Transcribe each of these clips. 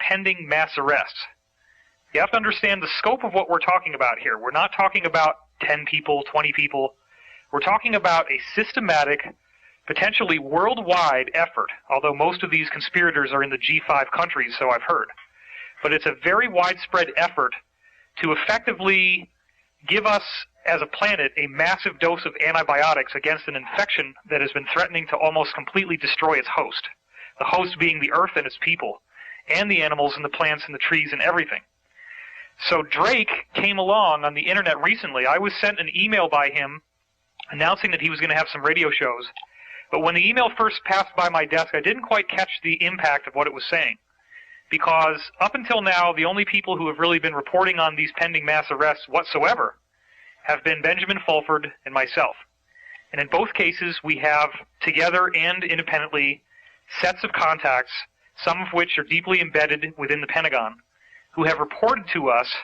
pending mass arrests. You have to understand the scope of what we're talking about here. We're not talking about 10 people, 20 people. We're talking about a systematic, potentially worldwide effort, although most of these conspirators are in the G5 countries, so I've heard. But it's a very widespread effort to effectively give us, as a planet, a massive dose of antibiotics against an infection that has been threatening to almost completely destroy its host. The host being the Earth and its people, and the animals and the plants and the trees and everything. So Drake came along on the internet recently. I was sent an email by him announcing that he was going to have some radio shows. But when the email first passed by my desk, I didn't quite catch the impact of what it was saying. Because up until now, the only people who have really been reporting on these pending mass arrests whatsoever have been Benjamin Fulford and myself. And in both cases, we have, together and independently, sets of contacts, some of which are deeply embedded within the Pentagon, who have reported to us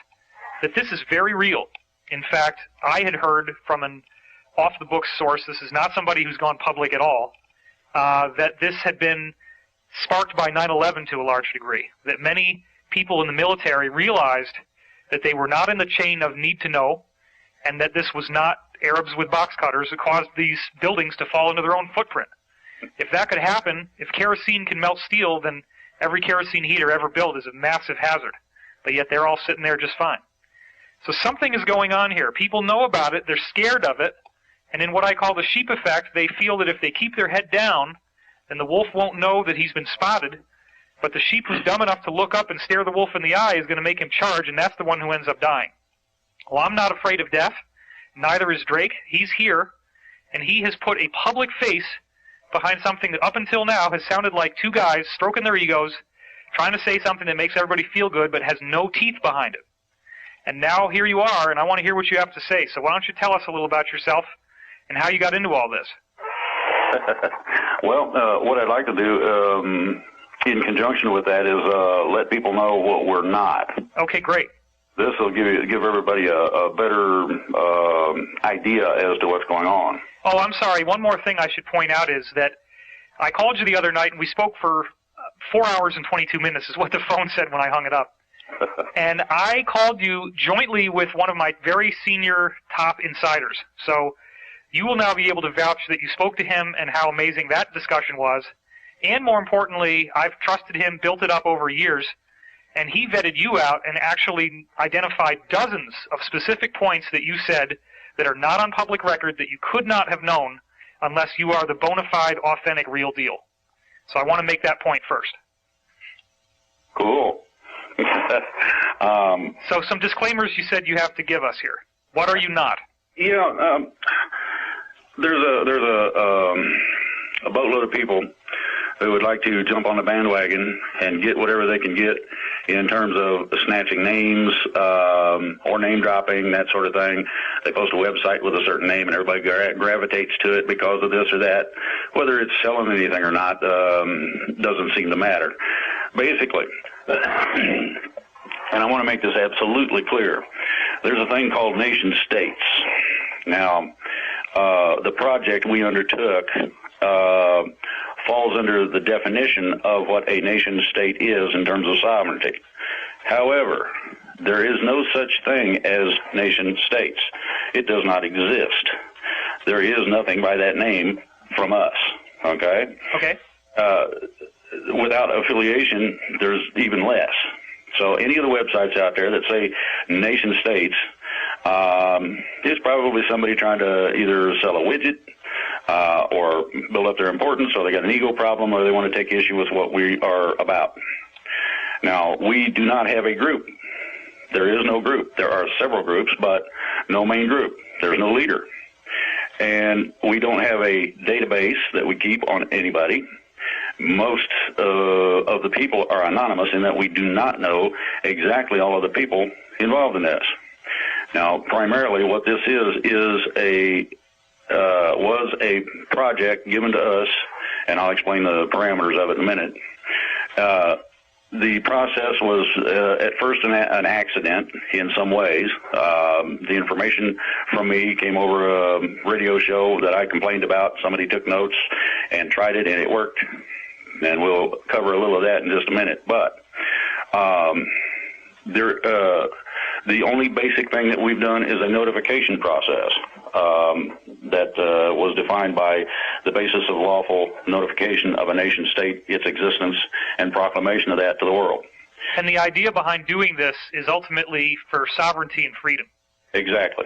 that this is very real. In fact, I had heard from an off-the-books source, this is not somebody who's gone public at all, that this had been sparked by 9/11 to a large degree, that many people in the military realized that they were not in the chain of need to know, and that this was not Arabs with box cutters who caused these buildings to fall into their own footprint. If that could happen, if kerosene can melt steel, then every kerosene heater ever built is a massive hazard. But yet they're all sitting there just fine. So something is going on here. People know about it, they're scared of it, and in what I call the sheep effect, they feel that if they keep their head down, then the wolf won't know that he's been spotted, but the sheep who's dumb enough to look up and stare the wolf in the eye is going to make him charge, and that's the one who ends up dying. Well, I'm not afraid of death. Neither is Drake. He's here, and he has put a public face behind something that up until now has sounded like two guys stroking their egos, trying to say something that makes everybody feel good but has no teeth behind it. And now here you are, and I want to hear what you have to say. So why don't you tell us a little about yourself and how you got into all this? Well, what I'd like to do in conjunction with that is let people know what we're not. Okay, great. This will give everybody a better idea as to what's going on. Oh, I'm sorry. One more thing I should point out is that I called you the other night, and we spoke for 4 hours and 22 minutes is what the phone said when I hung it up. And I called you jointly with one of my very senior top insiders. So you will now be able to vouch that you spoke to him and how amazing that discussion was. And more importantly, I've trusted him, built it up over years, and he vetted you out and actually identified dozens of specific points that you said that are not on public record that you could not have known unless you are the bona fide, authentic, real deal. So I want to make that point first. Cool. So some disclaimers you said you have to give us here. What are you not? Yeah, there's a boatload of people who would like to jump on the bandwagon and get whatever they can get in terms of snatching names or name dropping, that sort of thing. They post a website with a certain name and everybody gravitates to it because of this or that. Whether it's selling anything or not doesn't seem to matter. Basically, and I want to make this absolutely clear, there's a thing called nation states. Now, the project we undertook falls under the definition of what a nation state is in terms of sovereignty. However, there is no such thing as nation states. It does not exist. There is nothing by that name from us, okay? Okay. Without affiliation, there's even less. So any of the websites out there that say nation states is probably somebody trying to either sell a widget or build up their importance, or they got an ego problem, or they want to take issue with what we are about. Now, we do not have a group. There is no group. There are several groups, but no main group. There's no leader. And we don't have a database that we keep on anybody. Most of the people are anonymous in that we do not know exactly all of the people involved in this. Now, primarily what this was a project given to us, and I'll explain the parameters of it in a minute. The process was at first an accident in some ways. The information from me came over a radio show that I complained about. Somebody took notes and tried it, and it worked. And we'll cover a little of that in just a minute. But The only basic thing that we've done is a notification process that was defined by the basis of lawful notification of a nation state, its existence, and proclamation of that to the world. And the idea behind doing this is ultimately for sovereignty and freedom. Exactly.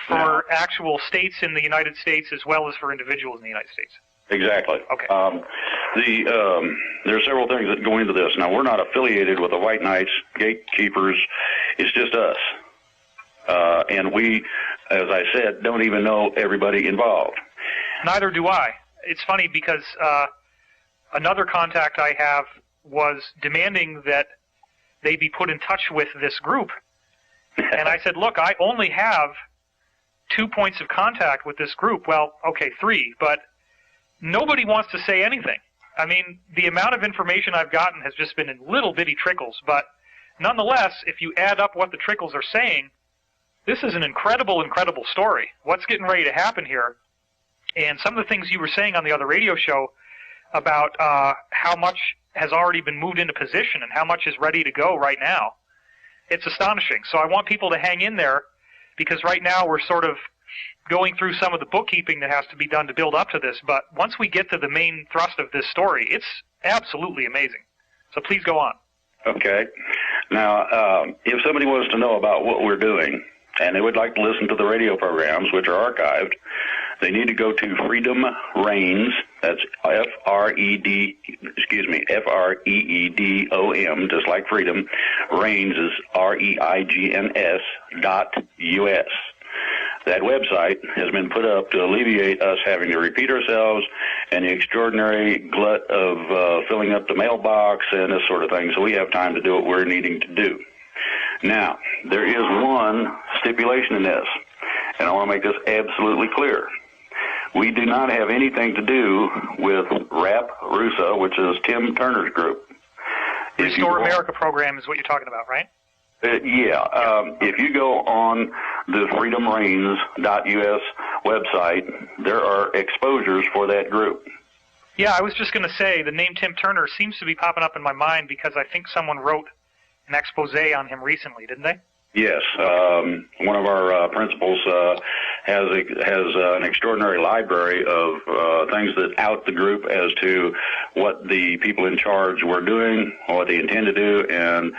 For actual states in the United States as well as for individuals in the United States. Exactly. Okay. There are several things that go into this. Now, we're not affiliated with the White Knights, gatekeepers. It's just us. And we, as I said, don't even know everybody involved. Neither do I. It's funny because another contact I have was demanding that they be put in touch with this group. And I said, look, I only have 2 points of contact with this group. Well, okay, 3, but nobody wants to say anything. I mean, the amount of information I've gotten has just been in little bitty trickles, but nonetheless, if you add up what the trickles are saying, this is an incredible, incredible story. What's getting ready to happen here? And some of the things you were saying on the other radio show about how much has already been moved into position and how much is ready to go right now, it's astonishing. So I want people to hang in there, because right now we're sort of going through some of the bookkeeping that has to be done to build up to this. But once we get to the main thrust of this story, it's absolutely amazing. So please go on. Okay. Now, if somebody wants to know about what we're doing, and they would like to listen to the radio programs, which are archived, they need to go to Freedom Reigns. That's Freeedom, just like freedom. Reigns is REIGNS.US. That website has been put up to alleviate us having to repeat ourselves and the extraordinary glut of filling up the mailbox and this sort of thing, so we have time to do what we're needing to do. Now, there is one stipulation in this, and I want to make this absolutely clear. We do not have anything to do with RAP RUSA, which is Tim Turner's group. Restore America program is what you're talking about, right? If you go on the freedomreigns.us website, there are exposures for that group. Yeah, I was just going to say the name Tim Turner seems to be popping up in my mind because I think someone wrote an expose on him recently, didn't they? Yes. One of our principals has an extraordinary library of things that out the group as to what the people in charge were doing, what they intend to do, and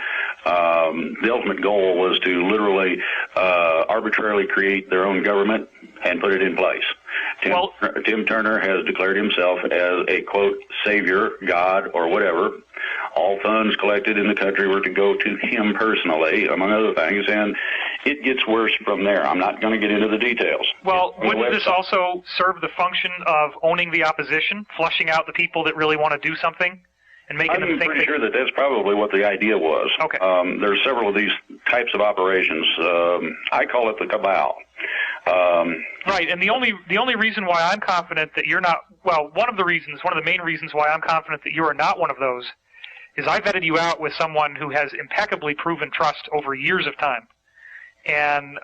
the ultimate goal was to literally arbitrarily create their own government and put it in place. Tim Turner has declared himself as a, quote, savior, God, or whatever. All funds collected in the country were to go to him personally, among other things, and it gets worse from there. I'm not going to get into the details. Well, wouldn't this also serve the function of owning the opposition, flushing out the people that really want to do something, and making them think? I'm pretty sure that that's probably what the idea was. Okay. There's several of these types of operations. I call it the cabal. Right, and the only reason why I'm confident that you're not, well, one of the main reasons why I'm confident that you are not one of those is I vetted you out with someone who has impeccably proven trust over years of time. And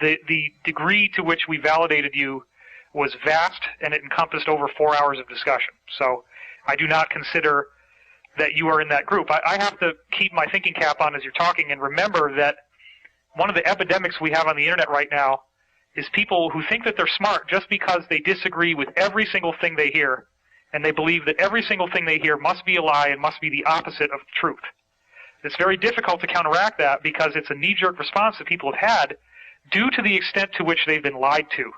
the degree to which we validated you was vast, and it encompassed over 4 hours of discussion. So I do not consider that you are in that group. I have to keep my thinking cap on as you're talking and remember that one of the epidemics we have on the internet right now is people who think that they're smart just because they disagree with every single thing they hear, and they believe that every single thing they hear must be a lie and must be the opposite of the truth. It's very difficult to counteract that because it's a knee-jerk response that people have had due to the extent to which they've been lied to.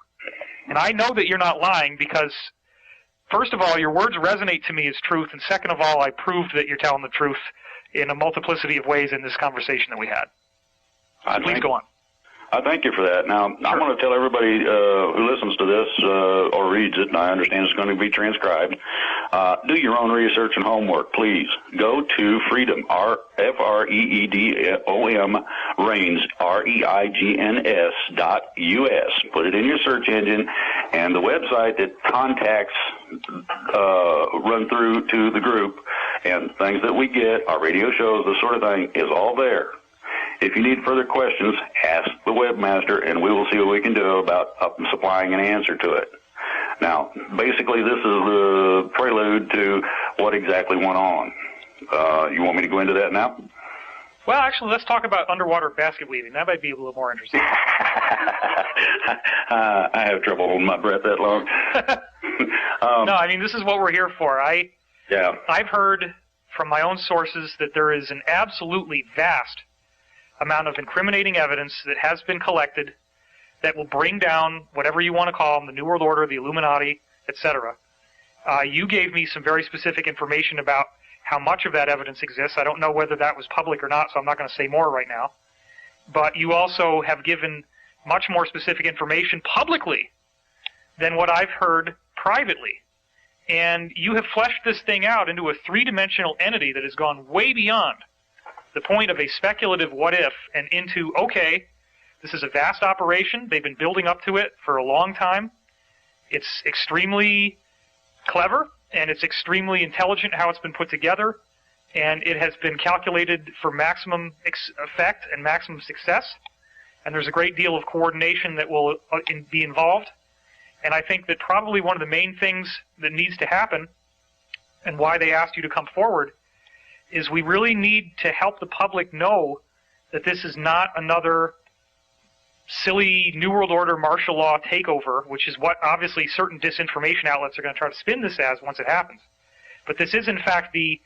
And I know that you're not lying because, first of all, your words resonate to me as truth, and second of all, I proved that you're telling the truth in a multiplicity of ways in this conversation that we had. Please go on. I thank you for that. Now, sure. I'm going to tell everybody who listens to this or reads it, and I understand it's going to be transcribed, do your own research and homework, please. Go to Freedom, Freedom, Reigns, REIGNS.US. Put it in your search engine, and the website that contacts run through to the group and things that we get, our radio shows, this sort of thing, is all there. If you need further questions, ask the webmaster, and we will see what we can do about supplying an answer to it. Now, basically, this is the prelude to what exactly went on. You want me to go into that now? Well, actually, let's talk about underwater basket weaving. That might be a little more interesting. I have trouble holding my breath that long. No, I mean, this is what we're here for. Yeah. I've heard from my own sources that there is an absolutely vast amount of incriminating evidence that has been collected that will bring down whatever you want to call them, the New World Order, the Illuminati, etc. You gave me some very specific information about how much of that evidence exists. I don't know whether that was public or not, so I'm not going to say more right now. But you also have given much more specific information publicly than what I've heard privately. And you have fleshed this thing out into a three-dimensional entity that has gone way beyond the point of a speculative what-if and into, okay, this is a vast operation. They've been building up to it for a long time. It's extremely clever, and it's extremely intelligent how it's been put together, and it has been calculated for maximum effect and maximum success, and there's a great deal of coordination that will be involved. And I think that probably one of the main things that needs to happen, and why they asked you to come forward, is we really need to help the public know that this is not another silly New World Order martial law takeover, which is what obviously certain disinformation outlets are going to try to spin this as once it happens. But this is in fact the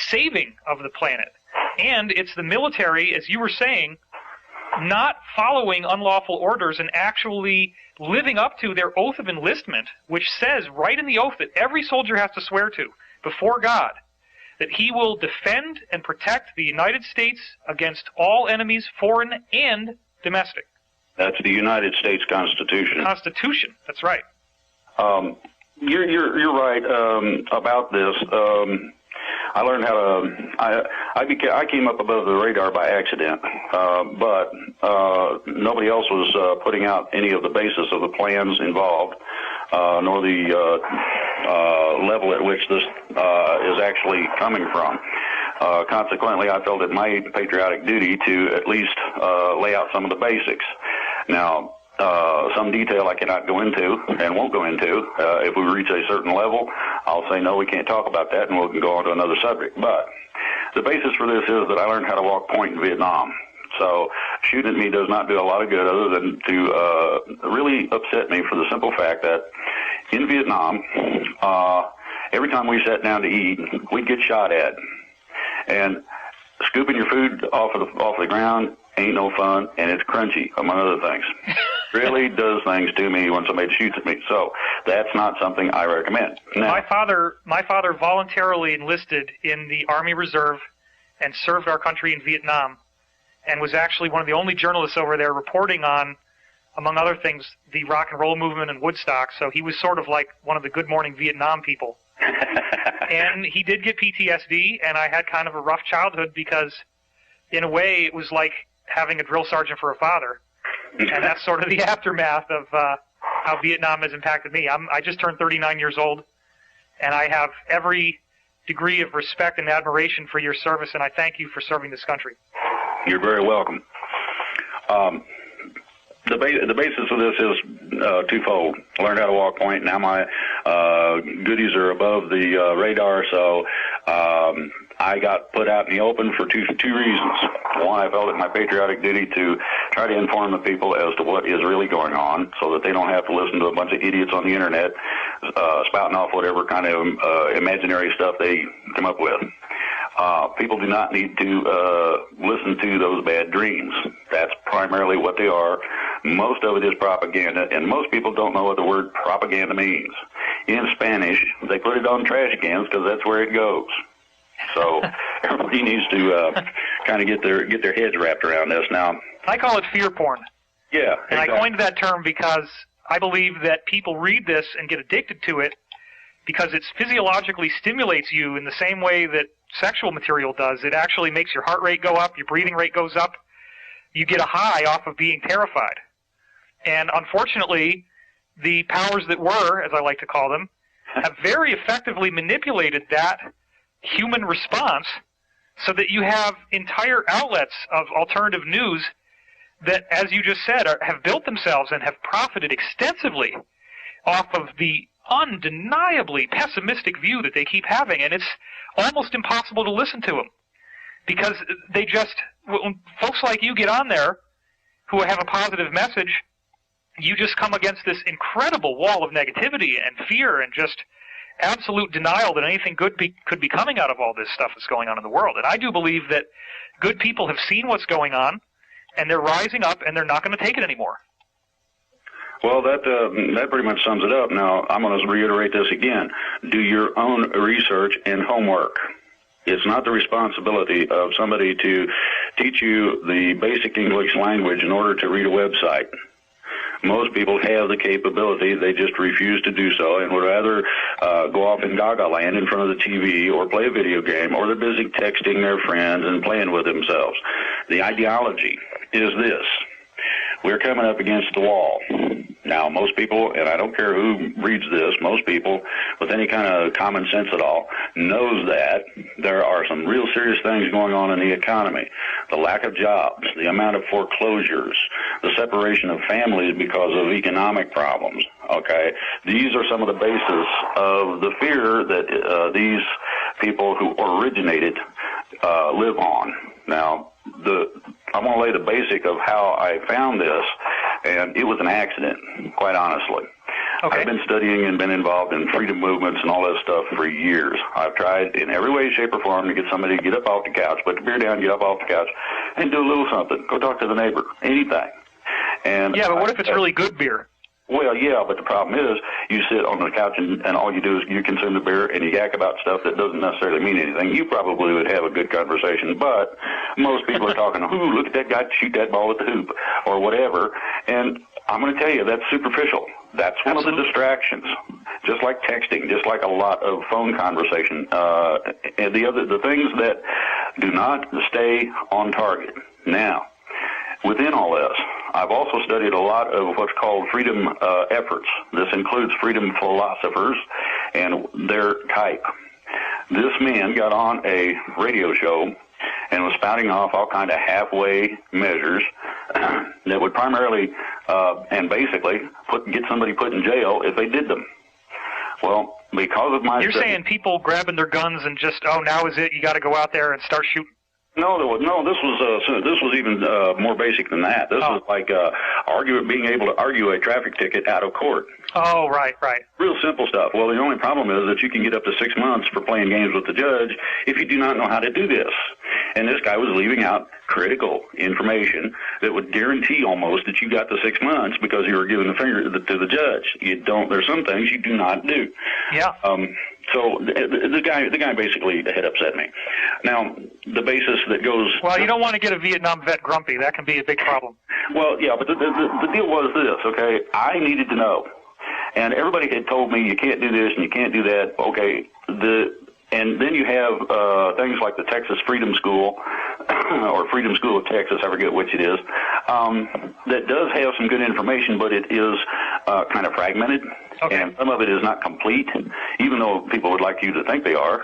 saving of the planet. And it's the military, as you were saying, not following unlawful orders and actually living up to their oath of enlistment, which says right in the oath that every soldier has to swear to before God that he will defend and protect the United States against all enemies, foreign and domestic. That's the United States Constitution. Constitution, that's right. You're right about this. I learned how to. I came up above the radar by accident, but nobody else was putting out any of the basis of the plans involved, nor the level at which this is actually coming from. Consequently, I felt it my patriotic duty to at least lay out some of the basics. Now, some detail I cannot go into and won't go into. If we reach a certain level, I'll say, no, we can't talk about that, and we can go on to another subject. But the basis for this is that I learned how to walk point in Vietnam. So shooting at me does not do a lot of good other than to really upset me for the simple fact that in Vietnam, every time we sat down to eat, we'd get shot at. And scooping your food off the ground ain't no fun, and it's crunchy, among other things. Really does things to me when somebody shoots at me. So that's not something I recommend. Now, my father voluntarily enlisted in the Army Reserve and served our country in Vietnam, and was actually one of the only journalists over there reporting on, among other things, the rock and roll movement in Woodstock. So he was sort of like one of the Good Morning Vietnam people. And he did get PTSD, and I had kind of a rough childhood because, in a way, it was like having a drill sergeant for a father. And that's sort of the aftermath of how Vietnam has impacted me. I just turned 39 years old, and I have every degree of respect and admiration for your service, and I thank you for serving this country. You're very welcome. The basis of this is twofold. I learned how to walk point. Now my goodies are above the radar, so I got put out in the open for two reasons. One, I felt it my patriotic duty to try to inform the people as to what is really going on so that they don't have to listen to a bunch of idiots on the internet spouting off whatever kind of imaginary stuff they come up with. People do not need to listen to those bad dreams. That's primarily what they are. Most of it is propaganda, and most people don't know what the word propaganda means. In Spanish, they put it on trash cans because that's where it goes. So everybody needs to kind of get their heads wrapped around this. Now, I call it fear porn. Yeah, and exactly. I coined that term because I believe that people read this and get addicted to it because it physiologically stimulates you in the same way that sexual material does. It actually makes your heart rate go up, your breathing rate goes up. You get a high off of being terrified. And unfortunately, the powers that were, as I like to call them, have very effectively manipulated that human response so that you have entire outlets of alternative news that, as you just said, have built themselves and have profited extensively off of the undeniably pessimistic view that they keep having, and it's almost impossible to listen to them. because when folks like you get on there who have a positive message, you just come against this incredible wall of negativity and fear and just absolute denial that anything good could be coming out of all this stuff that's going on in the world. And I do believe that good people have seen what's going on, and they're rising up, and they're not going to take it anymore. Well, that pretty much sums it up. Now, I'm going to reiterate this again. Do your own research and homework. It's not the responsibility of somebody to teach you the basic English language in order to read a website. Most people have the capability, they just refuse to do so and would rather go off in gaga land in front of the TV or play a video game, or they're busy texting their friends and playing with themselves. The ideology is this. We're coming up against the wall. Now, most people, and I don't care who reads this, most people with any kind of common sense at all knows that there are some real serious things going on in the economy. The lack of jobs, the amount of foreclosures, the separation of families because of economic problems, okay? These are some of the basis of the fear that these people who originated live on. Now, I'm going to lay the basic of how I found this, and it was an accident, quite honestly. Okay. I've been studying and been involved in freedom movements and all that stuff for years. I've tried in every way, shape, or form to get somebody to get up off the couch, put the beer down, get up off the couch, and do a little something. Go talk to the neighbor, anything. And yeah, but what if it's really good beer? Well, yeah, but the problem is you sit on the couch and all you do is you consume the beer and you yak about stuff that doesn't necessarily mean anything. You probably would have a good conversation, but most people are talking, ooh, look at that guy shoot that ball at the hoop or whatever. And I'm going to tell you, that's superficial. That's one of the distractions, just like texting, just like a lot of phone conversation. And the things that do not stay on target. Now, within all this, I've also studied a lot of what's called freedom efforts. This includes freedom philosophers and their type. This man got on a radio show and was spouting off all kind of halfway measures that would primarily and basically get somebody put in jail if they did them. Well, because of my You're saying people grabbing their guns and just, oh, now is it, you got to go out there and start shooting? No, this was even more basic than that. This was like being able to argue a traffic ticket out of court. Oh, right. Real simple stuff. Well, the only problem is that you can get up to 6 months for playing games with the judge if you do not know how to do this. And this guy was leaving out critical information that would guarantee almost that you got the 6 months because you were giving the finger to the judge. You don't. There's some things you do not do. Yeah. So the guy basically had upset me. Now, the basis that goes... Well, you don't want to get a Vietnam vet grumpy. That can be a big problem. Well, yeah, but the deal was this, okay? I needed to know. And everybody had told me you can't do this and you can't do that. Okay, and then you have things like the Texas Freedom School or Freedom School of Texas, I forget which it is, that does have some good information, but it is kind of fragmented. Okay. And some of it is not complete, even though people would like you to think they are.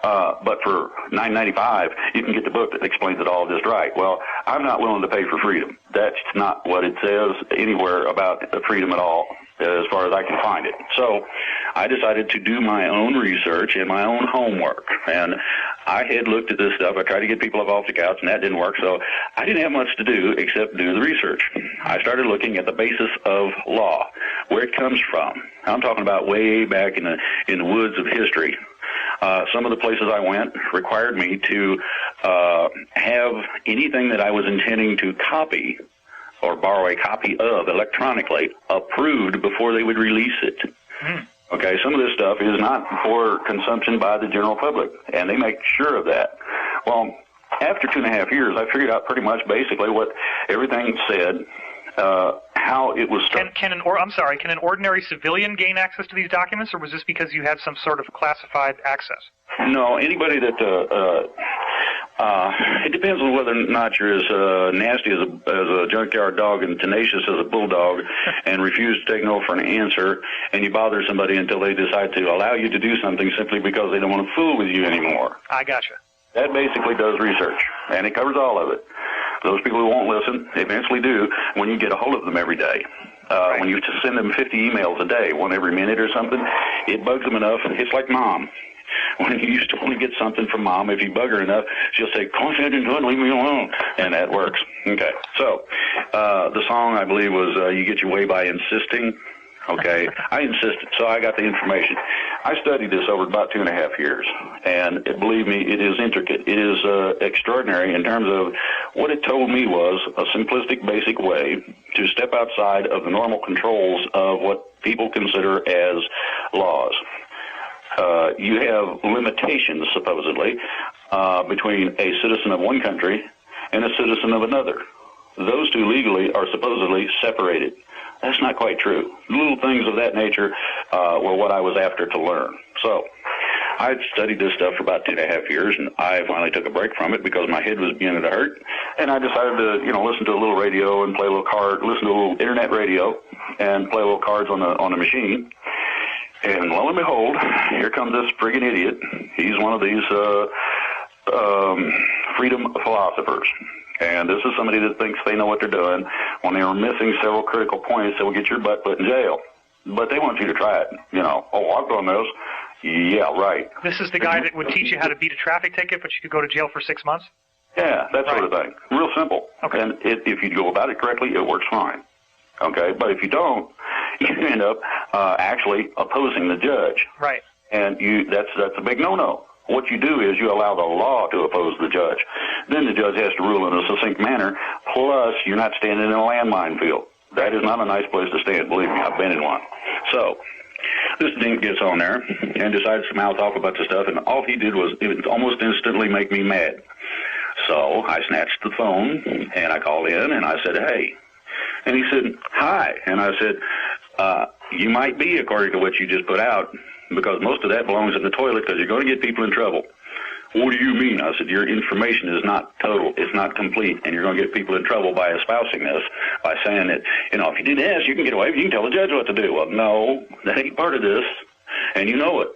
But for $9.95, you can get the book that explains it all just right. Well, I'm not willing to pay for freedom. That's not what it says anywhere about freedom at all, as far as I can find it. So I decided to do my own research and my own homework. And I had looked at this stuff. I tried to get people up off the couch, and that didn't work. So I didn't have much to do except do the research. I started looking at the basis of law, where it comes from. I'm talking about way back in the woods of history. Some of the places I went required me to have anything that I was intending to copy or borrow a copy of electronically approved before they would release it. Okay, some of this stuff is not for consumption by the general public, and they make sure of that. Well, after 2.5 years, I figured out pretty much basically what everything said, how it was struck. Can an ordinary civilian gain access to these documents, or was this because you had some sort of classified access? No, anybody that it depends on whether or not you're as nasty as a junkyard dog and tenacious as a bulldog and refuse to take no for an answer, and you bother somebody until they decide to allow you to do something simply because they don't want to fool with you anymore. I gotcha. That basically does research, and it covers all of it. Those people who won't listen eventually do when you get a hold of them every day. Right. When you just send them 50 emails a day, one every minute or something, it bugs them enough. It's like Mom. when you used to only get something from Mom. If you bug her enough, she'll say, "Call and leave me alone," and that works. Okay, so the song, I believe, was "You Get Your Way by Insisting." Okay, I insisted, so I got the information. I studied this over about 2.5 years, and believe me, it is intricate. It is extraordinary in terms of what it told me was a simplistic, basic way to step outside of the normal controls of what people consider as laws. You have limitations, supposedly, between a citizen of one country and a citizen of another. Those two legally are supposedly separated. That's not quite true. Little things of that nature were what I was after to learn. So I'd studied this stuff for about 2.5 years, and I finally took a break from it because my head was beginning to hurt. And I decided to, listen to a little radio and play a little card, listen to a little internet radio and play little cards on the machine. And lo and behold, here comes this friggin' idiot. He's one of these freedom philosophers. And this is somebody that thinks they know what they're doing. When they were missing several critical points, they will get your butt put in jail. But they want you to try it. Oh, I've done this. Yeah, right. This is the guy that would teach you how to beat a traffic ticket, but you could go to jail for 6 months? Yeah, that sort of thing. Real simple. Okay. And if you go about it correctly, it works fine. Okay, but if you don't, you end up actually opposing the judge. Right. And that's a big no-no. What you do is you allow the law to oppose the judge. Then the judge has to rule in a succinct manner, plus you're not standing in a landmine field. That is not a nice place to stand, believe me. I've been in one. So this dink gets on there and decides to mouth off about the stuff, and all he did was almost instantly make me mad. So I snatched the phone, and I called in, and I said, "Hey." And he said, "Hi." And I said, "You might be, according to what you just put out, because most of that belongs in the toilet because you're going to get people in trouble." "What do you mean?" I said, "Your information is not total. It's not complete, and you're going to get people in trouble by espousing this, by saying that, if you didn't ask, you can get away. You can tell the judge what to do." Well, no, that ain't part of this, and you know it.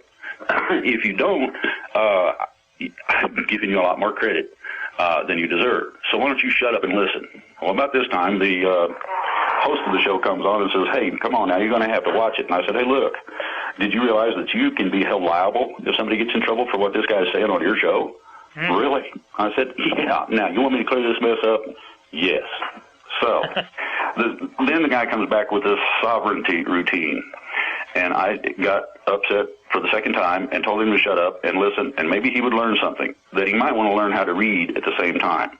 If you don't, I'm giving you a lot more credit than you deserve. So why don't you shut up and listen? Well, about this time, the host of the show comes on and says, "Hey, come on now, you're going to have to watch it." And I said, "Hey, look, did you realize that you can be held liable if somebody gets in trouble for what this guy's saying on your show?" "Really?" I said, "Yeah. Now, you want me to clear this mess up?" "Yes." So then the guy comes back with this sovereignty routine, and I got upset for the second time and told him to shut up and listen, and maybe he would learn something, that he might want to learn how to read at the same time.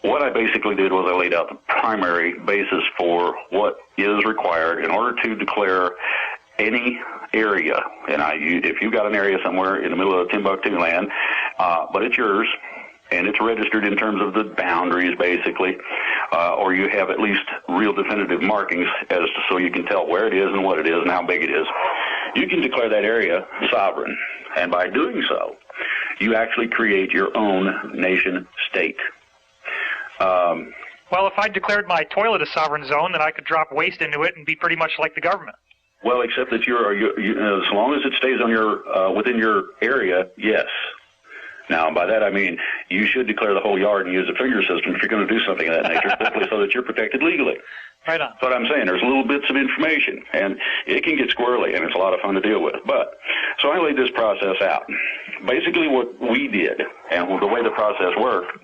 What I basically did was I laid out the primary basis for what is required in order to declare any area. And if you've got an area somewhere in the middle of Timbuktu land, but it's yours, and it's registered in terms of the boundaries, basically, or you have at least real definitive markings so you can tell where it is and what it is and how big it is, you can declare that area sovereign. And by doing so, you actually create your own nation state. Well, if I declared my toilet a sovereign zone, then I could drop waste into it and be pretty much like the government. Well, except that as long as it stays on within your area, yes. Now, by that I mean you should declare the whole yard and use a finger system if you're going to do something of that nature, simply so that you're protected legally. Right on. That's what I'm saying. There's little bits of information, and it can get squirrely, and it's a lot of fun to deal with. But so I laid this process out. Basically, what we did and the way the process worked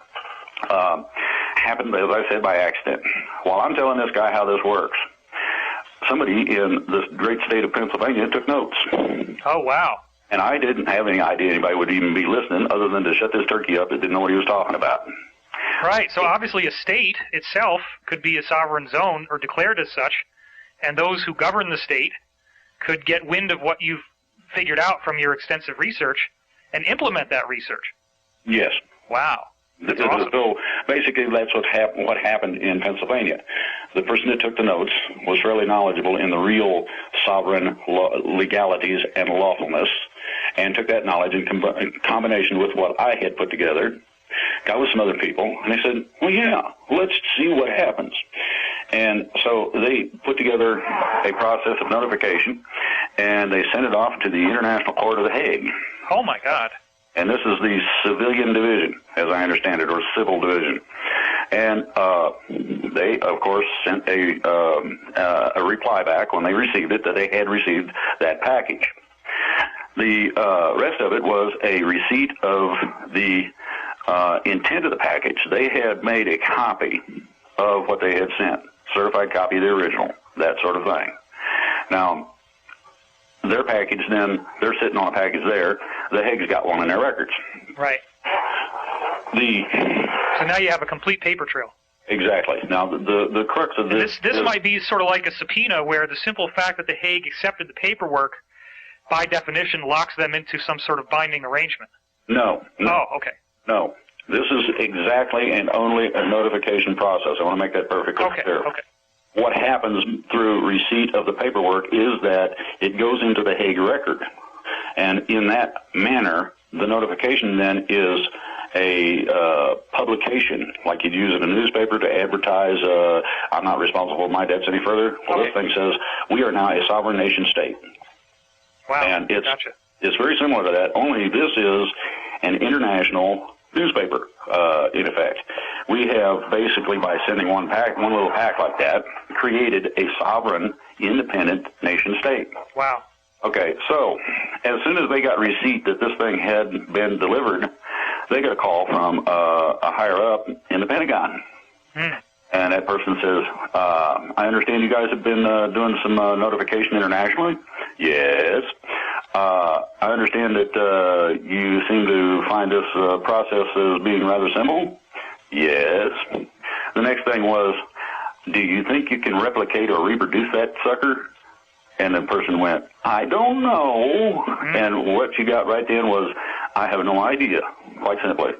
happened, as I said, by accident. While I'm telling this guy how this works, somebody in this great state of Pennsylvania took notes. Oh, wow. And I didn't have any idea anybody would even be listening other than to shut this turkey up that didn't know what he was talking about. Right. So obviously a state itself could be a sovereign zone or declared as such, and those who govern the state could get wind of what you've figured out from your extensive research and implement that research. Yes. Wow. That's awesome. So basically that's what happened in Pennsylvania. The person that took the notes was fairly knowledgeable in the real sovereign legalities and lawfulness, and took that knowledge in combination with what I had put together, got with some other people, and they said, well, yeah, let's see what happens. And so they put together a process of notification, and they sent it off to the International Court of The Hague. Oh, my God. And this is the civilian division, as I understand it, or civil division. And they, of course, sent a reply back when they received it that they had received that package. The rest of it was a receipt of the intent of the package. They had made a copy of what they had sent, certified copy of the original, that sort of thing. Now, their package then, they're sitting on a package there. The Hague's got one in their records. Right. So now you have a complete paper trail. Exactly. Now, the crux of this might be sort of like a subpoena where the simple fact that the Hague accepted the paperwork, by definition, locks them into some sort of binding arrangement. No. Oh, okay. No. This is exactly and only a notification process. I want to make that perfectly clear. Okay. What happens through receipt of the paperwork is that it goes into the Hague record. And in that manner, the notification then is a publication, like you'd use in a newspaper to advertise, I'm not responsible for my debts any further. Well, this thing says, we are now a sovereign nation state. Wow, and gotcha. It's very similar to that, only this is an international newspaper, in effect. We have basically, by sending one little pack like that, created a sovereign, independent nation state. Wow. Okay, so as soon as they got receipt that this thing had been delivered, they got a call from a higher up in the Pentagon. And that person says, I understand you guys have been doing some notification internationally. Yes. I understand that you seem to find this process as being rather simple. Yes. The next thing was, do you think you can replicate or reproduce that sucker? And the person went, I don't know. And what you got right then was, I have no idea, quite simply.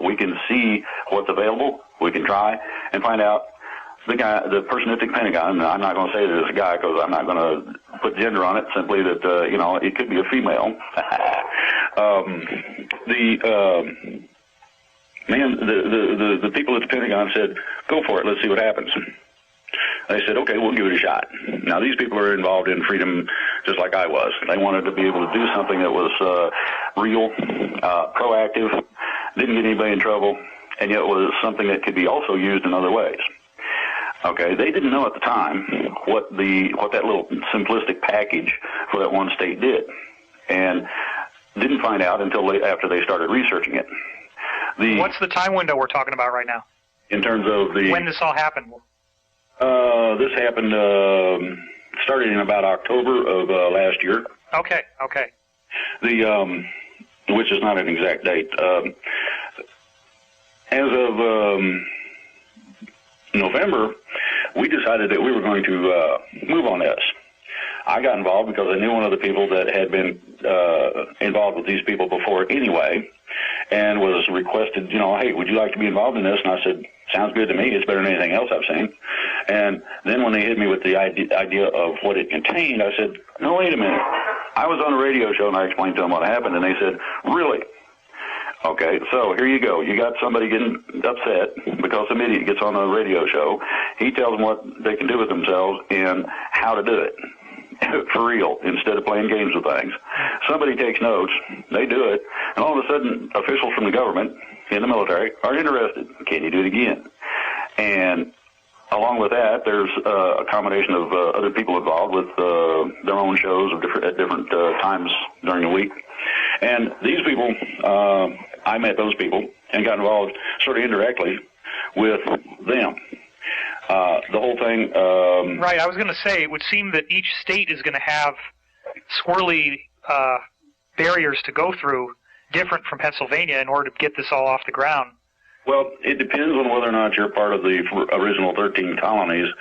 We can see what's available. We can try and find out. The person at the Pentagon, I'm not going to say that it's a guy because I'm not going to put gender on it, simply that, it could be a female. The people at the Pentagon said, go for it, let's see what happens. They said, okay, we'll give it a shot. Now, these people are involved in freedom just like I was. They wanted to be able to do something that was real, proactive, didn't get anybody in trouble, and yet was something that could be also used in other ways. Okay, they didn't know at the time what that little simplistic package for that one state did, and didn't find out until after they started researching it. What's the time window we're talking about right now? In terms of when this all happened? This happened, started in about October of last year. Okay. Which is not an exact date. As of November, we decided that we were going to move on this. I got involved because I knew one of the people that had been involved with these people before anyway, and was requested, hey, would you like to be involved in this? And I said, sounds good to me. It's better than anything else I've seen. And then when they hit me with the idea of what it contained, I said, no, wait a minute. I was on a radio show and I explained to them what happened, and they said, really? Okay, so here you go. You got somebody getting upset because some idiot gets on a radio show. He tells them what they can do with themselves and how to do it. For real, instead of playing games with things. Somebody takes notes, they do it, and all of a sudden officials from the government in the military are interested. Can you do it again? And along with that, there's a combination of other people involved with their own shows at different times during the week. And these people, I met those people and got involved sort of indirectly with them. The whole thing... right, I was going to say, it would seem that each state is going to have squirrely barriers to go through, different from Pennsylvania, in order to get this all off the ground. Well, it depends on whether or not you're part of the original 13 colonies,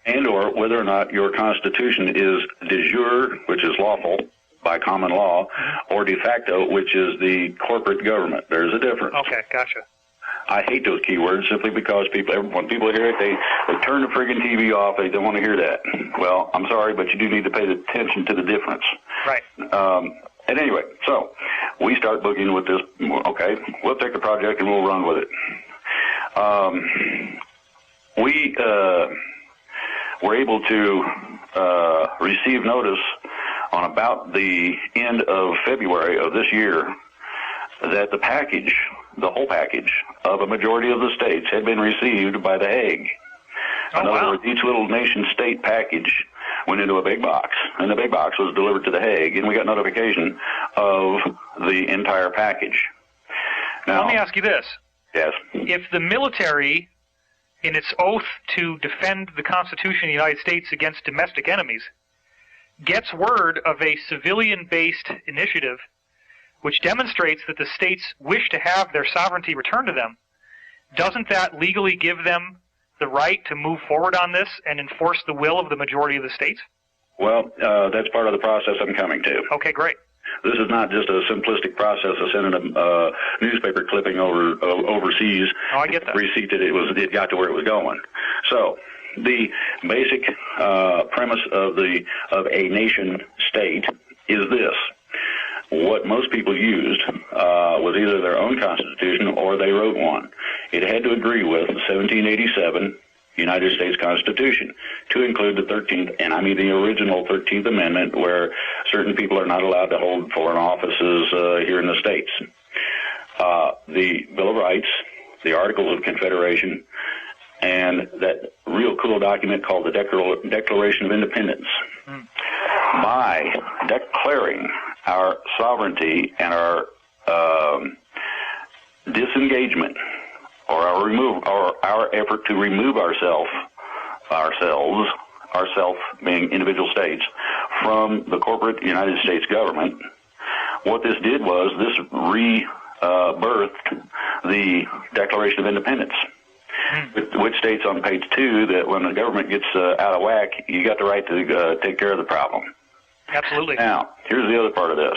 and or whether or not your constitution is de jure, which is lawful by common law, or de facto, which is the corporate government. There's a difference. Okay, gotcha. I hate those keywords simply because when people hear it, they turn the friggin' TV off. They don't want to hear that. Well, I'm sorry, but you do need to pay attention to the difference. Right. And anyway, so we start booking with this. Okay, we'll take the project and we'll run with it. We were able to receive notice on about the end of February of this year that the whole package of a majority of the states had been received by the Hague. In other words, each little nation-state package went into a big box, and the big box was delivered to The Hague, and we got notification of the entire package. Now, let me ask you this. Yes. If the military, in its oath to defend the Constitution of the United States against domestic enemies, gets word of a civilian-based initiative which demonstrates that the states wish to have their sovereignty returned to them, doesn't that legally give them the right to move forward on this and enforce the will of the majority of the states? Well, that's part of the process I'm coming to. Okay, great. This is not just a simplistic process of sending a newspaper clipping overseas. Oh, I get that. Receipt that it got to where it was going. So the basic premise of a nation state is this. What most people used was either their own constitution or they wrote one. It had to agree with the 1787 United States Constitution to include the 13th, and I mean the original 13th Amendment, where certain people are not allowed to hold foreign offices here in the States. The Bill of Rights, the Articles of Confederation, and that real cool document called the Declaration of Independence. By declaring our sovereignty and our disengagement, or our effort to remove ourselves being individual states, from the corporate United States government, what this did was this rebirthed the Declaration of Independence, which states on page 2 that when the government gets out of whack, you got the right to take care of the problem. Absolutely. Now, here's the other part of this.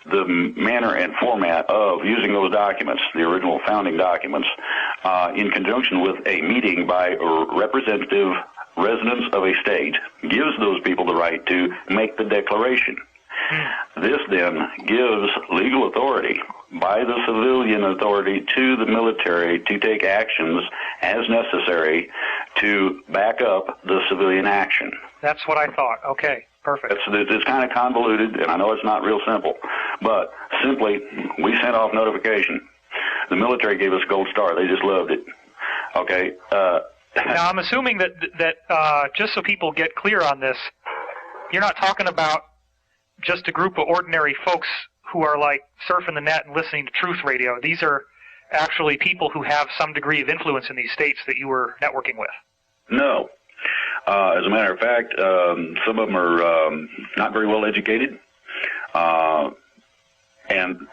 The manner and format of using those documents, the original founding documents, in conjunction with a meeting by representative residents of a state, gives those people the right to make the declaration. This then gives legal authority by the civilian authority to the military to take actions as necessary to back up the civilian action. That's what I thought. Okay, perfect. It's kind of convoluted, and I know it's not real simple, but simply, we sent off notification. The military gave us a gold star. They just loved it. Okay. Now, I'm assuming that just so people get clear on this, you're not talking about just a group of ordinary folks who are like surfing the net and listening to truth radio. These are actually people who have some degree of influence in these states that you were networking with. No. As a matter of fact, some of them are not very well educated. And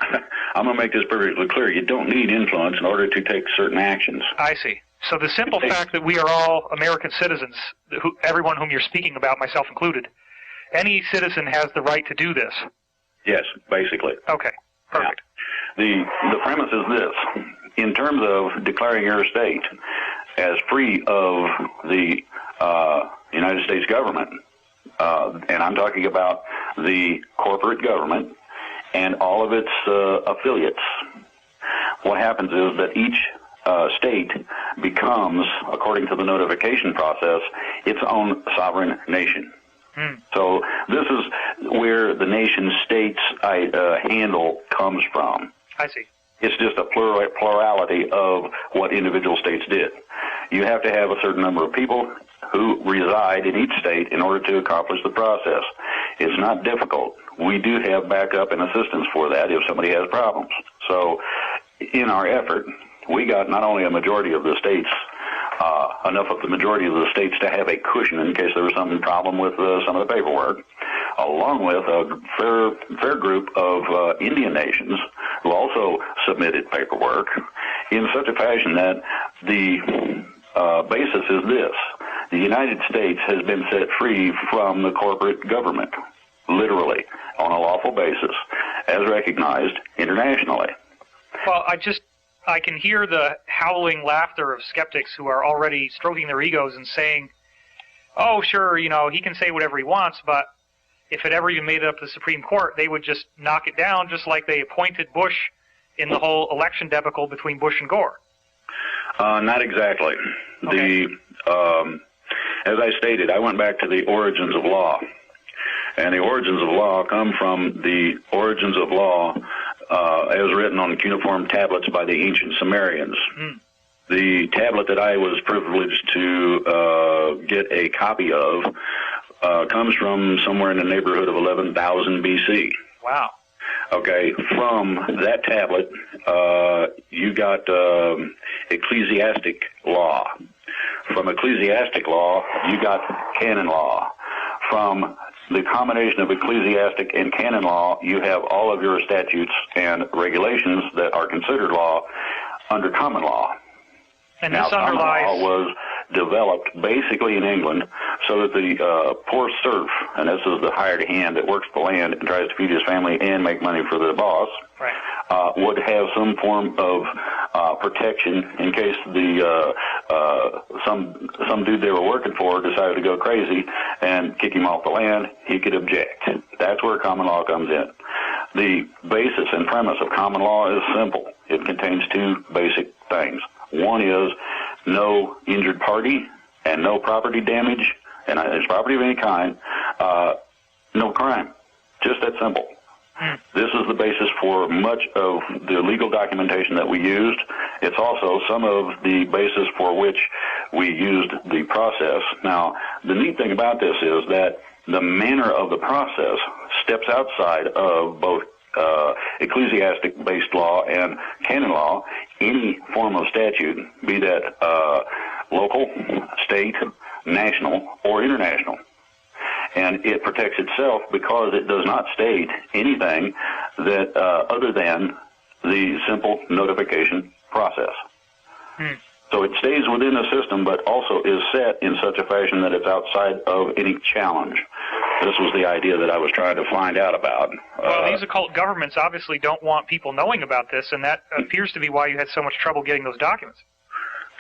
I'm going to make this perfectly clear. You don't need influence in order to take certain actions. I see. So the simple fact that we are all American citizens, everyone whom you're speaking about, myself included, any citizen has the right to do this. Yes, basically. Okay, perfect. Now, the premise is this. In terms of declaring your state as free of the United States government, and I'm talking about the corporate government and all of its affiliates, what happens is that each state becomes, according to the notification process, its own sovereign nation. So this is where the nation states handle comes from. I see. It's just a plurality of what individual states did. You have to have a certain number of people who reside in each state in order to accomplish the process. It's not difficult. We do have backup and assistance for that if somebody has problems. So in our effort, we got not only a majority of the states, enough of the majority of the states to have a cushion in case there was some problem with some of the paperwork, along with a fair group of Indian nations who also submitted paperwork in such a fashion that the basis is this. The United States has been set free from the corporate government, literally, on a lawful basis, as recognized internationally. Well, I can hear the howling laughter of skeptics who are already stroking their egos and saying, oh, sure, he can say whatever he wants, but if it ever even made it up to the Supreme Court, they would just knock it down, just like they appointed Bush in the whole election debacle between Bush and Gore. Not exactly. Okay. As I stated, I went back to the origins of law. And the origins of law come from the origins of law as written on cuneiform tablets by the ancient Sumerians. The tablet that I was privileged to get a copy of comes from somewhere in the neighborhood of 11,000 BC. Wow. Okay, from that tablet, you got ecclesiastic law. From ecclesiastic law, you got canon law. From the combination of ecclesiastic and canon law, you have all of your statutes and regulations that are considered law under common law. And now, this underlies... common law was developed basically in England so that the poor serf, and this is the hired hand that works the land and tries to feed his family and make money for the boss, right, would have some form of protection in case the some dude they were working for decided to go crazy and kick him off the land. He could object. That's where common law comes in. The basis and premise of common law is simple. It contains two basic things. One is no injured party and no property damage, and it's property of any kind, no crime. Just that simple. This is the basis for much of the legal documentation that we used. It's also some of the basis for which we used the process. Now, the neat thing about this is that the manner of the process steps outside of both ecclesiastic-based law and canon law. Any form of statute, be that local, state, national, or international. And it protects itself because it does not state anything that other than the simple notification process. So it stays within the system, but also is set in such a fashion that it's outside of any challenge. This was the idea that I was trying to find out about. Well, these occult governments obviously don't want people knowing about this, and that appears to be why you had so much trouble getting those documents.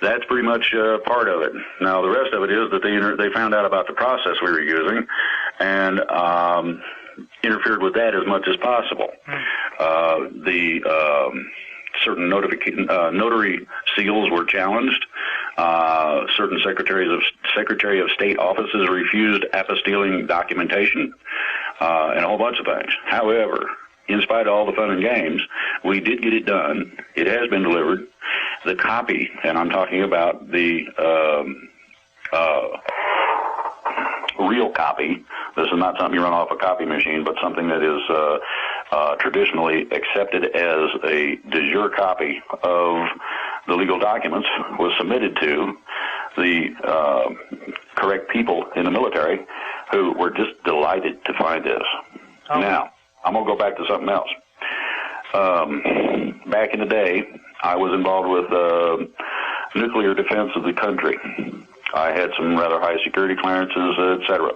That's pretty much part of it. Now, the rest of it is that they found out about the process we were using and interfered with that as much as possible. Certain notary seals were challenged. Certain Secretary of State offices refused apostilling documentation, and a whole bunch of things. However, in spite of all the fun and games, we did get it done. It has been delivered. The copy, and I'm talking about the real copy. This is not something you run off a copy machine, but something that is traditionally accepted as a de jure copy of the legal documents, was submitted to the correct people in the military who were just delighted to find this. Oh. Now, I'm going to go back to something else. Back in the day, I was involved with nuclear defense of the country. I had some rather high security clearances, etc.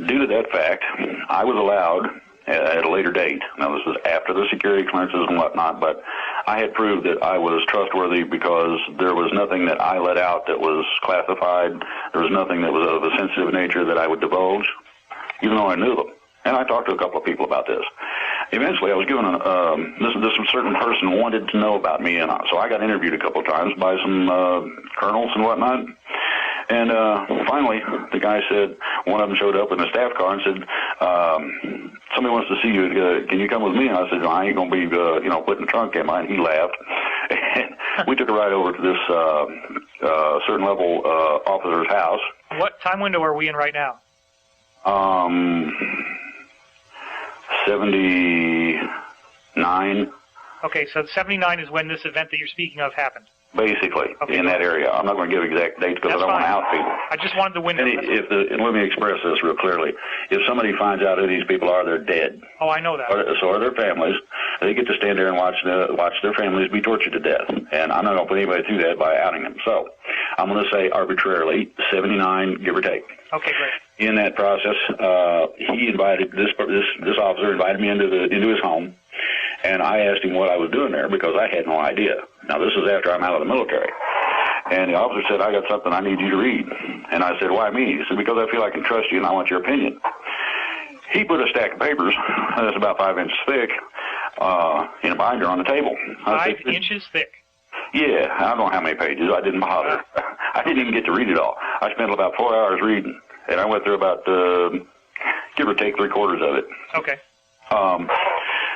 Due to that fact, I was allowed at a later date, now this was after the security clearances and whatnot, but I had proved that I was trustworthy because there was nothing that I let out that was classified. There was nothing that was of a sensitive nature that I would divulge, even though I knew them. And I talked to a couple of people about this. Eventually, I was given this certain person wanted to know about me, and so I got interviewed a couple of times by some colonels and whatnot. And finally, the guy said, one of them showed up in the staff car and said, somebody wants to see you. Can you come with me? And I said, I ain't going to be, putting the trunk in mine. He laughed. And we took a ride over to this certain level officer's house. What time window are we in right now? 79. Okay, so 79 is when this event that you're speaking of happened. Basically, okay, in that area. I'm not going to give exact dates because I don't want to out people. I just wanted the window. And let me express this real clearly. If somebody finds out who these people are, they're dead. Oh, I know that. So are their families. They get to stand there and watch their families be tortured to death. And I'm not going to put anybody through that by outing them. So I'm going to say arbitrarily 79, give or take. Okay, great. In that process, he invited this officer invited me into his home. And I asked him what I was doing there because I had no idea. Now, this is after I'm out of the military. And the officer said, I got something I need you to read. And I said, why me? He said, because I feel I can trust you and I want your opinion. He put a stack of papers that's about 5 inches thick in a binder on the table. 5 inches thick? Yeah, I don't know how many pages. I didn't bother. I didn't even get to read it all. I spent about 4 hours reading. And I went through about, give or take, 3/4 of it. Okay.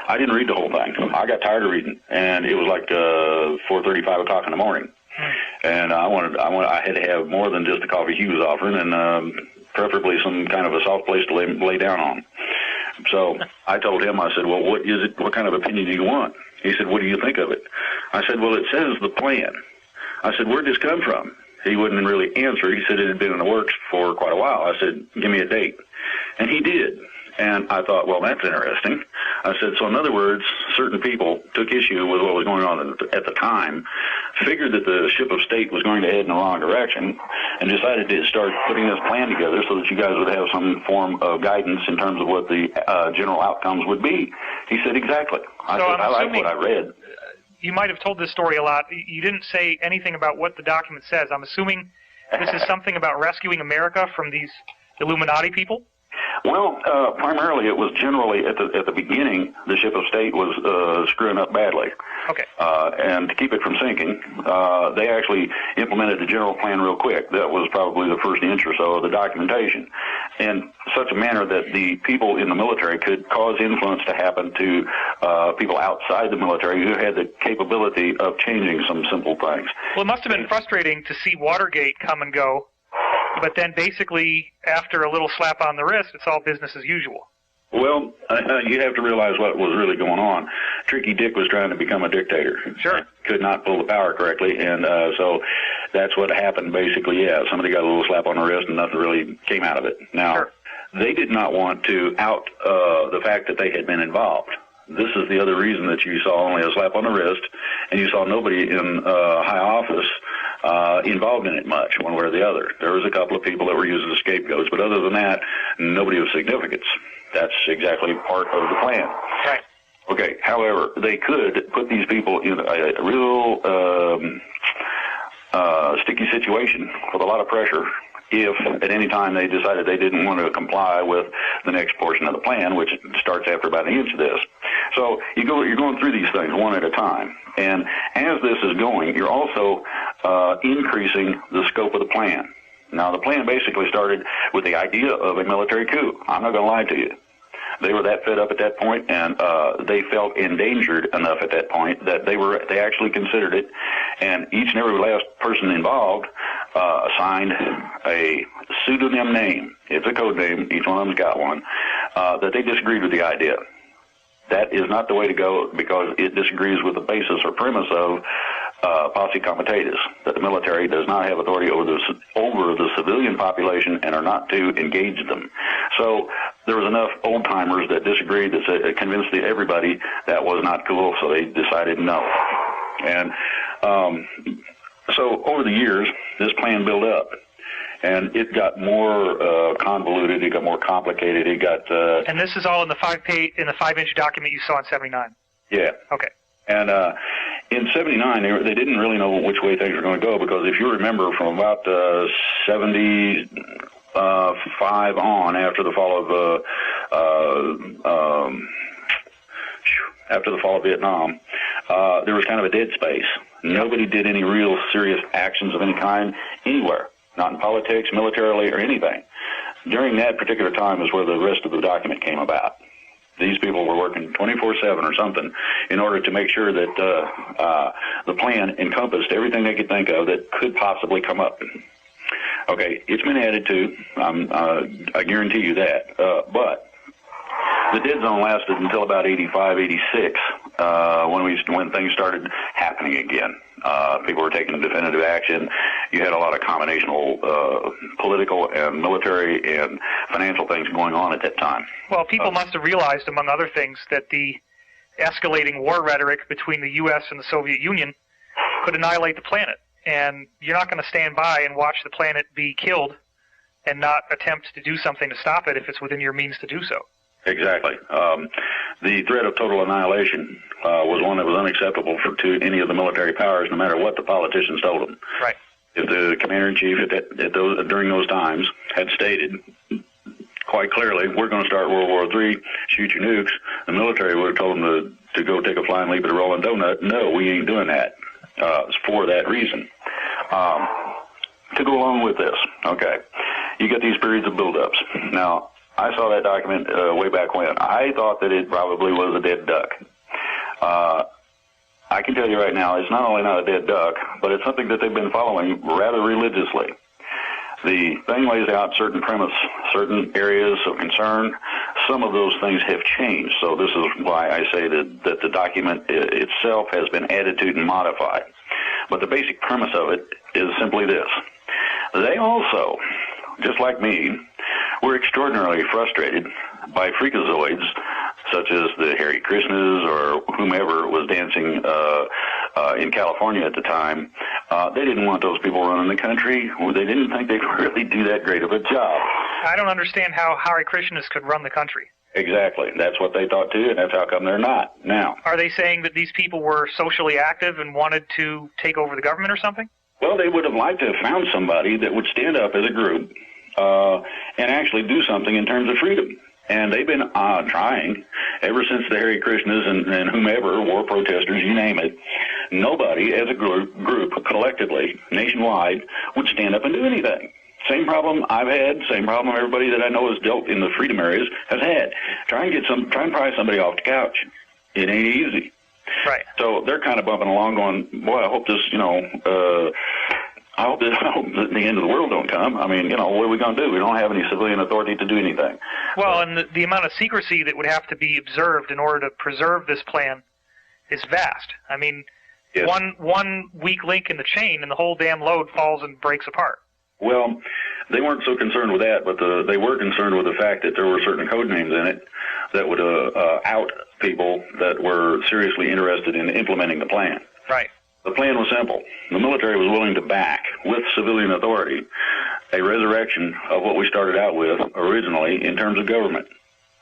I didn't read the whole thing. I got tired of reading, and it was like 4:30, 5 o'clock in the morning. And I had to have more than just the coffee he was offering, and preferably some kind of a soft place to lay down on. So I told him, I said, well, what is it? What kind of opinion do you want? He said, what do you think of it? I said, well, it says the plan. I said, where'd this come from? He wouldn't really answer. He said it had been in the works for quite a while. I said, give me a date. And he did. And I thought, well, that's interesting. I said, so in other words, certain people took issue with what was going on at the time, figured that the ship of state was going to head in the wrong direction, and decided to start putting this plan together so that you guys would have some form of guidance in terms of what the general outcomes would be. He said, exactly. I said, I like what I read. You might have told this story a lot. You didn't say anything about what the document says. I'm assuming this is something about rescuing America from these Illuminati people? Well, primarily it was generally at the beginning, the ship of state was screwing up badly. Okay. And to keep it from sinking, they actually implemented the general plan real quick. That was probably the first inch or so of the documentation, in such a manner that the people in the military could cause influence to happen to people outside the military who had the capability of changing some simple things. Well, it must have been frustrating to see Watergate come and go. But then basically, after a little slap on the wrist, it's all business as usual. Well, you have to realize what was really going on. Tricky Dick was trying to become a dictator. Sure. Could not pull the power correctly, and so that's what happened basically. Yeah, somebody got a little slap on the wrist, and nothing really came out of it. Now, sure. They did not want to out the fact that they had been involved. This is the other reason that you saw only a slap on the wrist, and you saw nobody in high office involved in it much, one way or the other. There was a couple of people that were used as scapegoats, but other than that, nobody of significance. That's exactly part of the plan. Right. Okay, however, they could put these people in a real sticky situation with a lot of pressure if at any time they decided they didn't want to comply with the next portion of the plan, which starts after about an inch of this. So you're going through these things one at a time. And as this is going, you're also increasing the scope of the plan. Now, the plan basically started with the idea of a military coup. I'm not going to lie to you. They were that fed up at that point, and they felt endangered enough at that point that they actually considered it. And each and every last person involved assigned a pseudonym name. It's a code name. Each one of them's got one. That they disagreed with the idea. That is not the way to go because it disagrees with the basis or premise of posse comitatus, that the military does not have authority over the civilian population and are not to engage them. So there was enough old-timers that disagreed that convinced everybody that was not cool, so they decided no. And so over the years, this plan built up. And it got more convoluted. It got more complicated. It got. And this is all in the 5-inch document you saw in '79. Yeah. Okay. And in '79, they didn't really know which way things were going to go because if you remember, from about '75 on, after the fall of Vietnam, there was kind of a dead space. Nobody did any real serious actions of any kind anywhere. Not in politics, militarily, or anything. During that particular time is where the rest of the document came about. These people were working 24/7 or something in order to make sure that the plan encompassed everything they could think of that could possibly come up. Okay, it's been added to. I guarantee you that. But the dead zone lasted until about 85, 86, when things started happening again. People were taking definitive action. You had a lot of combinational political and military and financial things going on at that time. Well, people must have realized, among other things, that the escalating war rhetoric between the U.S. and the Soviet Union could annihilate the planet. And you're not going to stand by and watch the planet be killed and not attempt to do something to stop it if it's within your means to do so. Exactly. The threat of total annihilation was one that was unacceptable to any of the military powers, no matter what the politicians told them. Right. If the commander-in-chief during those times had stated quite clearly, we're going to start World War III, shoot your nukes, the military would have told them to go take a flying leap at a rolling donut. No, we ain't doing that. It's for that reason. To go along with this, okay, you get these periods of buildups. Now, I saw that document way back when. I thought that it probably was a dead duck. I can tell you right now, it's not only not a dead duck, but it's something that they've been following rather religiously. The thing lays out certain premise, certain areas of concern. Some of those things have changed. So this is why I say that the document itself has been added to and modified. But the basic premise of it is simply this. They also, just like me, were extraordinarily frustrated by freakazoids such as the Hare Krishnas or whomever was dancing in California at the time. They didn't want those people running the country. They didn't think they could really do that great of a job. I don't understand how Hare Krishnas could run the country. Exactly. That's what they thought too, and that's how come they're not now. Are they saying that these people were socially active and wanted to take over the government or something? Well, they would have liked to have found somebody that would stand up as a group and actually do something in terms of freedom. And they've been trying ever since the Hare Krishnas and whomever, war protesters, you name it. Nobody as a group collectively, nationwide, would stand up and do anything. Same problem I've had, same problem everybody that I know has dealt in the freedom areas has had. Try and pry somebody off the couch. It ain't easy. Right. So they're kind of bumping along going, boy, I hope this, I hope that the end of the world don't come. I mean, what are we going to do? We don't have any civilian authority to do anything. Well, and the amount of secrecy that would have to be observed in order to preserve this plan is vast. I mean, yes. One weak link in the chain and the whole damn load falls and breaks apart. Well, they weren't so concerned with that, but they were concerned with the fact that there were certain code names in it that would out people that were seriously interested in implementing the plan. Right. The plan was simple. The military was willing to back, with civilian authority, a resurrection of what we started out with originally in terms of government.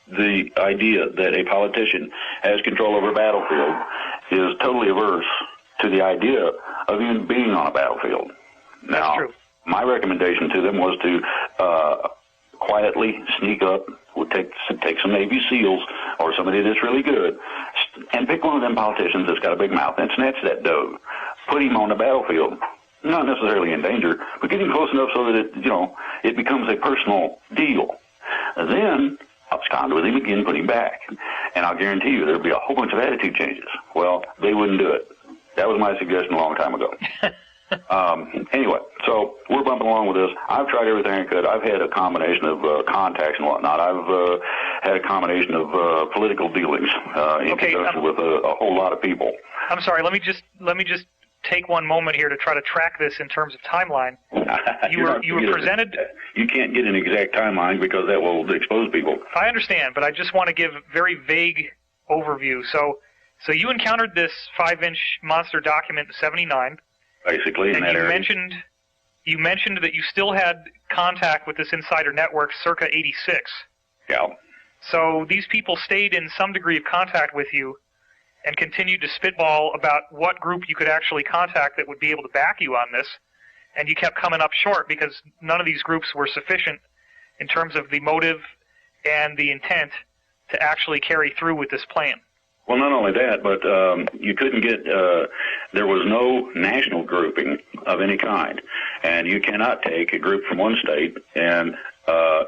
The idea that a politician has control over a battlefield is totally averse to the idea of even being on a battlefield. Now, that's true. My recommendation to them was to quietly sneak up, take some Navy SEALs or somebody that's really good, and pick one of them politicians that's got a big mouth and snatch that dough. Put him on the battlefield, not necessarily in danger, but get him close enough so that it becomes a personal deal. And then abscond with him again, put him back, and I'll guarantee you there'll be a whole bunch of attitude changes. Well, they wouldn't do it. That was my suggestion a long time ago. Anyway, so we're bumping along with this. I've tried everything I could. I've had a combination of contacts and whatnot. I've had a combination of political dealings in conjunction with a whole lot of people. I'm sorry. Let me just take one moment here to try to track this in terms of timeline. You were presented. You can't get an exact timeline because that will expose people. I understand, but I just want to give a very vague overview. So you encountered this 5-inch monster document in '79. Basically, in that area. You mentioned that you still had contact with this insider network circa '86. Yeah. So these people stayed in some degree of contact with you and continued to spitball about what group you could actually contact that would be able to back you on this, and you kept coming up short because none of these groups were sufficient in terms of the motive and the intent to actually carry through with this plan. Well, not only that, but you couldn't get, there was no national grouping of any kind, and you cannot take a group from one state and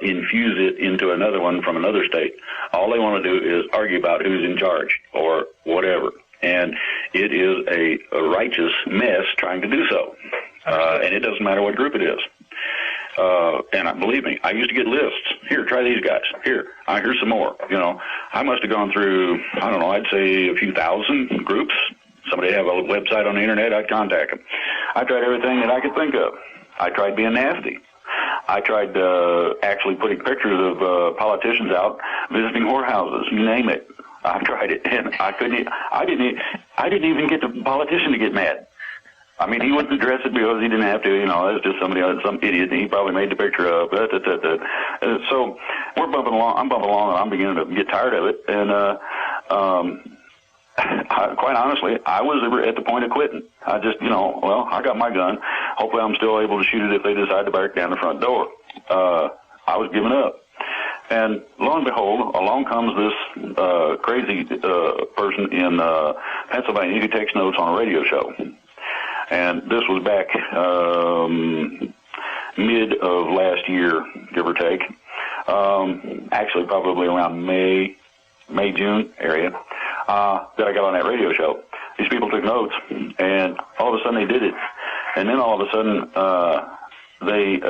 infuse it into another one from another state. All they want to do is argue about who's in charge or whatever, and it is a righteous mess trying to do so, and it doesn't matter what group it is. And believe me, I used to get lists. Here, try these guys. Here's some more. I must have gone through, I don't know, I'd say a few thousand groups. Somebody have a website on the internet, I'd contact them. I tried everything that I could think of. I tried being nasty. I tried actually putting pictures of politicians out visiting whorehouses. You name it. I tried it, and I couldn't. I didn't even get the politician to get mad. I mean, he wouldn't address it because he didn't have to. It's just some idiot, and he probably made the picture up. So we're bumping along. I'm bumping along, and I'm beginning to get tired of it. And quite honestly, I was at the point of quitting. I just, I got my gun. Hopefully, I'm still able to shoot it if they decide to break down the front door. I was giving up. And lo and behold, along comes this crazy person in Pennsylvania who takes notes on a radio show. And this was back mid of last year, give or take. Actually, probably around May, June area, that I got on that radio show. These people took notes, and all of a sudden they did it. And then all of a sudden they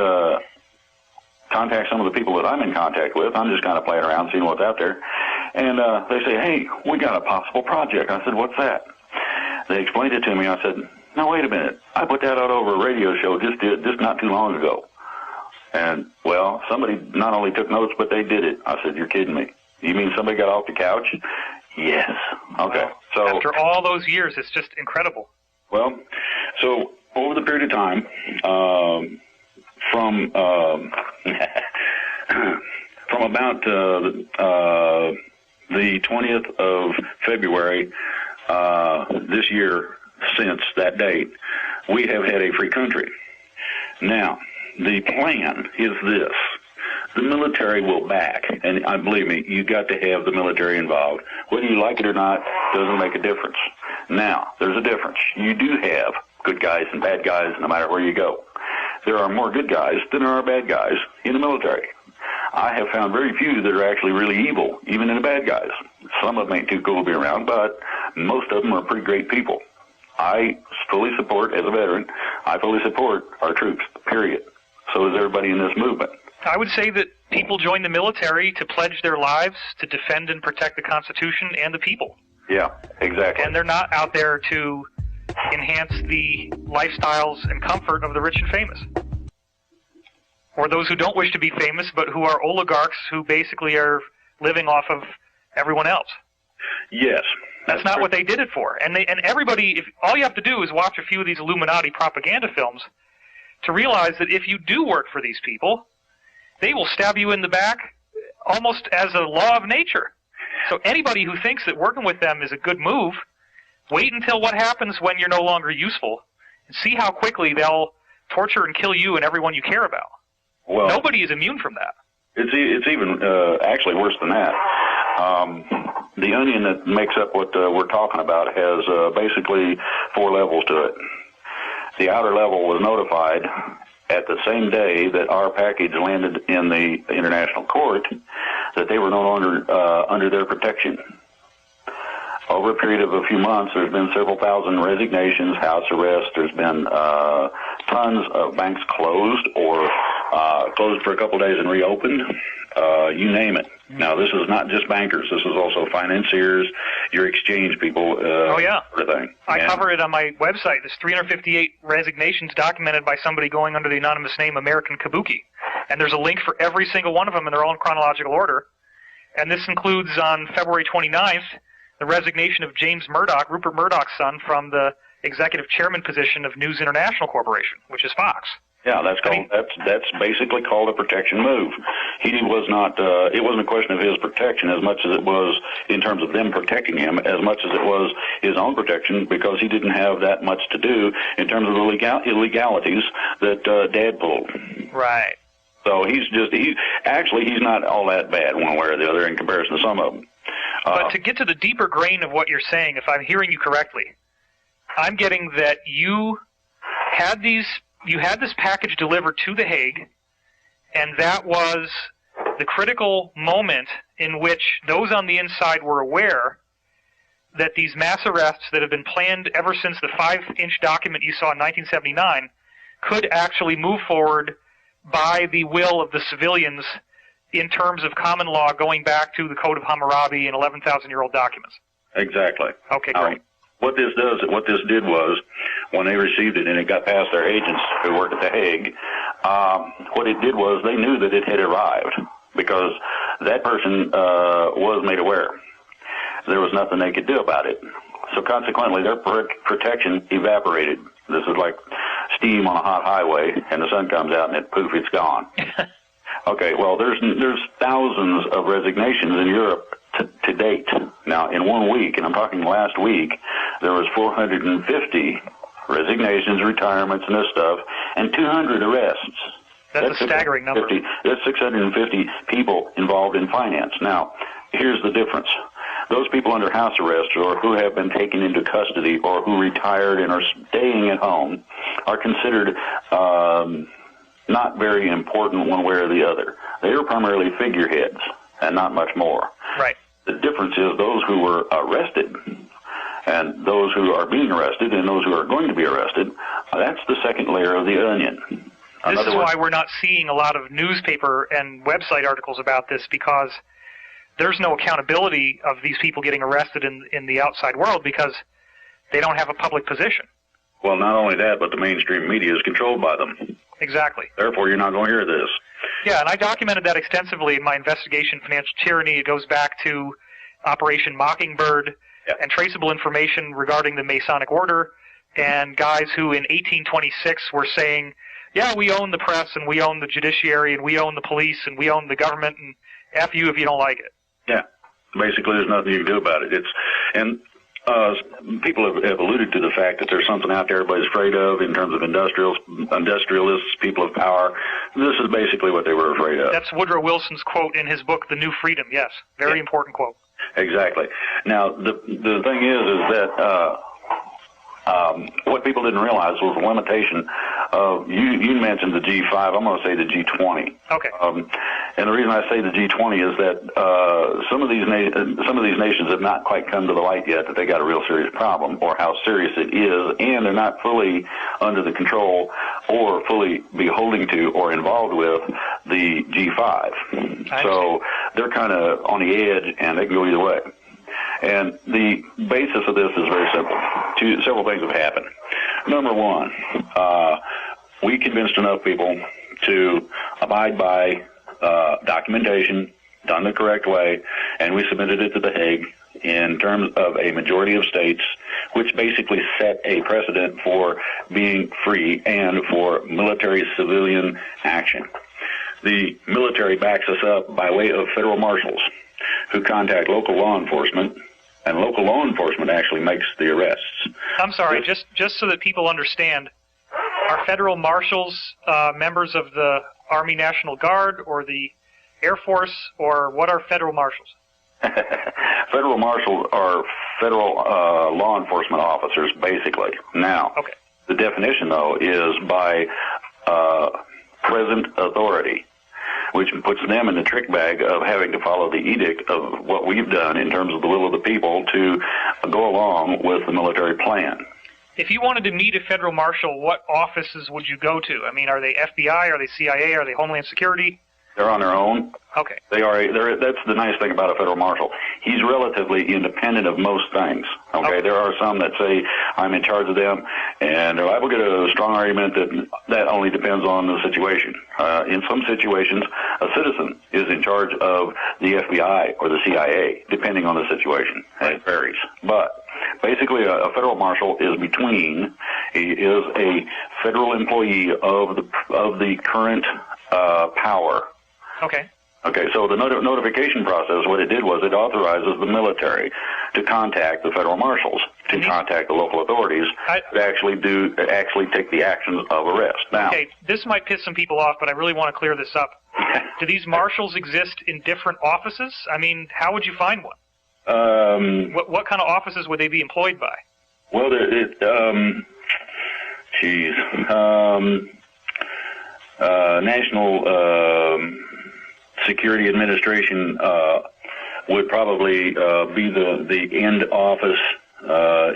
contact some of the people that I'm in contact with. I'm just kind of playing around, seeing what's out there. And they say, hey, we got a possible project. I said, what's that? They explained it to me. I said, no, wait a minute. I put that out over a radio show just not too long ago. And, well, somebody not only took notes, but they did it. I said, you're kidding me. You mean somebody got off the couch? Yes. Okay. Wow. So after all those years, it's just incredible. Well, so over the period of time, from from about the 20th of February this year, since that date, we have had a free country. Now, the plan is this. The military will back, and I believe me, you got to have the military involved. Whether you like it or not doesn't make a difference. Now, there's a difference. You do have good guys and bad guys no matter where you go. There are more good guys than there are bad guys in the military. I have found very few that are actually really evil, even in the bad guys. Some of them ain't too cool to be around, but most of them are pretty great people. I fully support, as a veteran, I fully support our troops, period. So does everybody in this movement. I would say that people join the military to pledge their lives to defend and protect the Constitution and the people. Yeah, exactly. And they're not out there to enhance the lifestyles and comfort of the rich and famous. Or those who don't wish to be famous, but who are oligarchs who basically are living off of everyone else. Yes. That's not what they did it for. And everybody, all you have to do is watch a few of these Illuminati propaganda films to realize that if you do work for these people, they will stab you in the back almost as a law of nature. So anybody who thinks that working with them is a good move, wait until what happens when you're no longer useful, and see how quickly they'll torture and kill you and everyone you care about. Well, nobody is immune from that. It's even actually worse than that. The onion that makes up what we're talking about has basically 4 levels to it. The outer level was notified at the same day that our package landed in the international court that they were no longer under their protection. Over a period of a few months, there's been several thousand resignations, house arrests. There's been tons of banks closed or closed for a couple of days and reopened. You name it. Now, this is not just bankers. This is also financiers, your exchange people. Oh, yeah. Everything. I cover it on my website. There's 358 resignations documented by somebody going under the anonymous name American Kabuki. And there's a link for every single one of them in their own chronological order. And this includes on February 29th, the resignation of James Murdoch, Rupert Murdoch's son, from the executive chairman position of News International Corporation, which is Fox. Yeah, that's basically called a protection move. He was not. It wasn't a question of his protection as much as it was in terms of them protecting him, as much as it was his own protection, because he didn't have that much to do in terms of the illegalities that Dad pulled. Right. So he's not all that bad one way or the other in comparison to some of them. But to get to the deeper grain of what you're saying, if I'm hearing you correctly, I'm getting that you had this package delivered to The Hague, and that was the critical moment in which those on the inside were aware that these mass arrests that have been planned ever since the 5-inch document you saw in 1979 could actually move forward by the will of the civilians in terms of common law going back to the Code of Hammurabi and 11,000-year-old documents. Exactly. Okay, great. What this did was, when they received it and it got past their agents who work at The Hague, what it did was they knew that it had arrived because that person was made aware. There was nothing they could do about it. So consequently, their protection evaporated. This is like steam on a hot highway, and the sun comes out and poof, it's gone. Okay, well, there's thousands of resignations in Europe to date. Now, in 1 week, and I'm talking last week, there was 450 resignations, retirements, and this stuff, and 200 arrests. That's a staggering number. That's 650 people involved in finance. Now, here's the difference. Those people under house arrest or who have been taken into custody or who retired and are staying at home are considered not very important one way or the other. They are primarily figureheads and not much more. Right. The difference is those who were arrested and those who are being arrested and those who are going to be arrested, that's the second layer of the onion. This is why we're not seeing a lot of newspaper and website articles about this, because there's no accountability of these people getting arrested in the outside world because they don't have a public position. Well, not only that, but the mainstream media is controlled by them. Exactly. Therefore, you're not going to hear this. Yeah, and I documented that extensively in my investigation, Financial Tyranny. It goes back to Operation Mockingbird and traceable information regarding the Masonic Order and guys who in 1826 were saying, yeah, we own the press and we own the judiciary and we own the police and we own the government and F you if you don't like it. Yeah. Basically, there's nothing you can do about it. People have alluded to the fact that there's something out there everybody's afraid of in terms of industrialists, people of power. This is basically what they were afraid of. That's Woodrow Wilson's quote in his book, The New Freedom. Yes, very important quote. Exactly. Now, the thing is that what people didn't realize was the limitation of, you mentioned the G5, I'm going to say the G20. Okay. And the reason I say the G20 is that some of these nations have not quite come to the light yet that they got a real serious problem, or how serious it is, and they're not fully under the control or fully beholding to or involved with the G5. So they're kind of on the edge, and they can go either way. And the basis of this is very simple. Several things have happened. Number one, we convinced enough people to abide by documentation done the correct way, and we submitted it to The Hague in terms of a majority of states, which basically set a precedent for being free and for military-civilian action. The military backs us up by way of federal marshals who contact local law enforcement, and local law enforcement actually makes the arrests. I'm sorry, just so that people understand, are federal marshals members of the Army National Guard or the Air Force, or what are federal marshals? Federal marshals are federal law enforcement officers, basically. Now, the definition, though, is by present authority, which puts them in the trick bag of having to follow the edict of what we've done in terms of the will of the people to go along with the military plan. If you wanted to meet a federal marshal, what offices would you go to? I mean, are they FBI? Are they CIA? Are they Homeland Security? They're on their own. Okay. That's the nice thing about a federal marshal. He's relatively independent of most things. Okay. There are some that say, I'm in charge of them, and I will get a strong argument that only depends on the situation. In some situations, a citizen is in charge of the FBI or the CIA, depending on the situation. It varies. But basically, a federal marshal is a federal employee of the current power. Okay. Okay, so the notification process, what it did was it authorizes the military to contact the federal marshals, to contact the local authorities, to actually take the actions of arrest. Now, okay, this might piss some people off, but I really want to clear this up. Do these marshals exist in different offices? I mean, how would you find one? What kind of offices would they be employed by? Well, National Security Administration would probably be the end office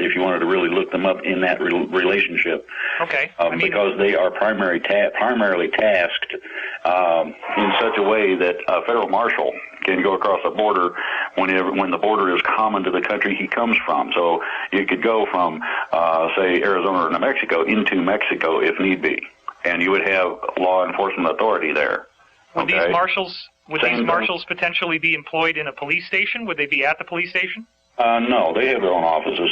if you wanted to really look them up in that relationship. Okay. Because they are primarily tasked in such a way that a federal marshal can go across the border when the border is common to the country he comes from. So you could go from, say, Arizona or New Mexico into Mexico if need be, and you would have law enforcement authority there. Would these marshals potentially be employed in a police station? Would they be at the police station? No, they have their own offices.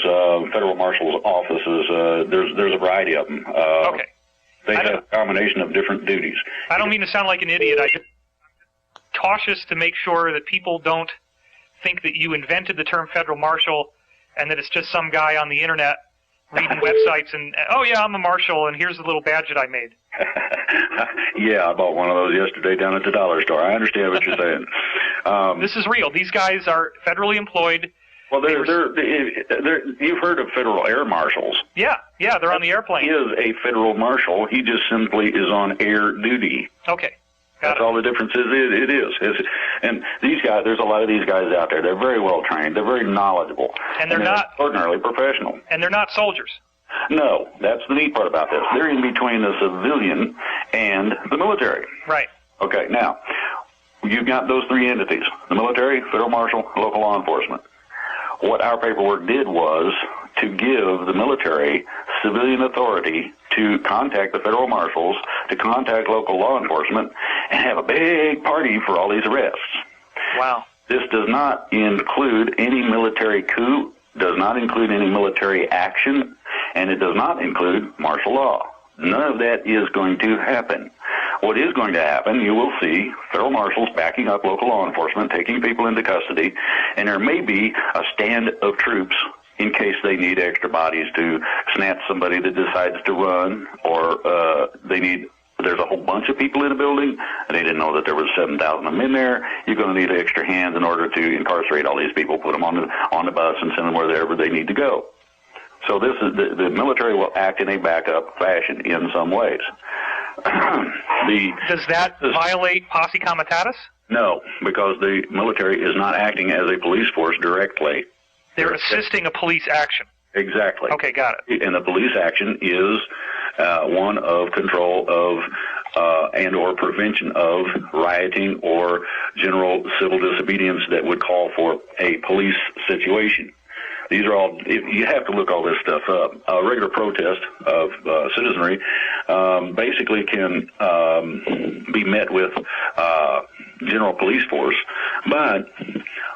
Federal marshals' offices. There's a variety of them. Okay. They have a combination of different duties. I don't mean to sound like an idiot. I'm cautious to make sure that people don't think that you invented the term federal marshal and that it's just some guy on the internet reading websites and, oh yeah, I'm a marshal and here's the little badge that I made. Yeah, I bought one of those yesterday down at the dollar store. I understand what you're saying. This is real. These guys are federally employed. Well, you've heard of federal air marshals. Yeah, they're on the airplane. He is a federal marshal. He just simply is on air duty. Okay. That's all the difference is. It is. And these guys, there's a lot of these guys out there. They're very well trained. They're very knowledgeable. And they're not ordinarily professional. And they're not soldiers. No, that's the neat part about this. They're in between the civilian and the military. Right. Okay, now, you've got those three entities, the military, federal marshal, local law enforcement. What our paperwork did was to give the military civilian authority to contact the federal marshals, to contact local law enforcement, and have a big party for all these arrests. Wow. This does not include any military coup, does not include any military action, and it does not include martial law. None of that is going to happen. What is going to happen, you will see federal marshals backing up local law enforcement, taking people into custody, and there may be a stand of troops in case they need extra bodies to snatch somebody that decides to run, or there's a whole bunch of people in a building, and they didn't know that there was 7,000 of them in there. You're going to need extra hands in order to incarcerate all these people, put them on the bus, and send them wherever they need to go. So this is the military will act in a backup fashion in some ways. Does that violate posse comitatus? No, because the military is not acting as a police force directly. They're assisting a police action. Exactly. Okay, got it. And the police action is one of control of and or prevention of rioting or general civil disobedience that would call for a police situation. These are all, you have to look all this stuff up. A regular protest of citizenry basically can be met with general police force, but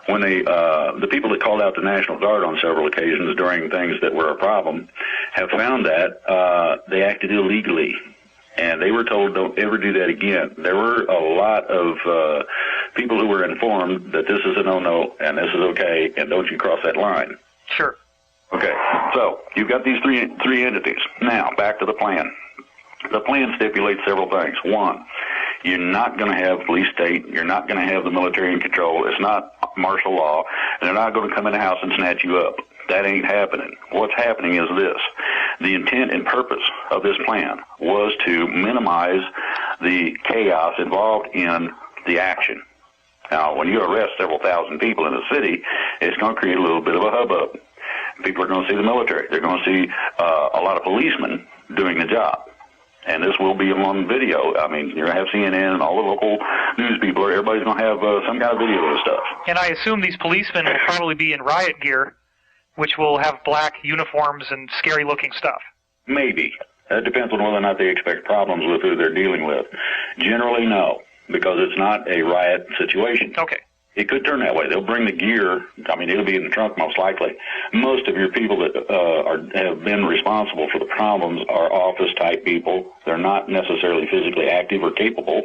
when the people that called out the National Guard on several occasions during things that were a problem have found that they acted illegally. And they were told, don't ever do that again. There were a lot of people who were informed that this is a no-no and this is okay and don't you cross that line. Sure. Okay, so you've got these three entities. Now, back to the plan. The plan stipulates several things. One, you're not going to have police state. You're not going to have the military in control. It's not martial law. They're not going to come in the house and snatch you up. That ain't happening. What's happening is this. The intent and purpose of this plan was to minimize the chaos involved in the action. Now, when you arrest several thousand people in a city, it's going to create a little bit of a hubbub. People are going to see the military. They're going to see a lot of policemen doing the job. And this will be on video. I mean, you're going to have CNN and all the local news people. Everybody's going to have some kind of video of this stuff. And I assume these policemen will probably be in riot gear, which will have black uniforms and scary-looking stuff. Maybe. That depends on whether or not they expect problems with who they're dealing with. Generally, no, because it's not a riot situation. Okay. It could turn that way. They'll bring the gear. I mean, it'll be in the trunk most likely. Most of your people that have been responsible for the problems are office-type people. They're not necessarily physically active or capable.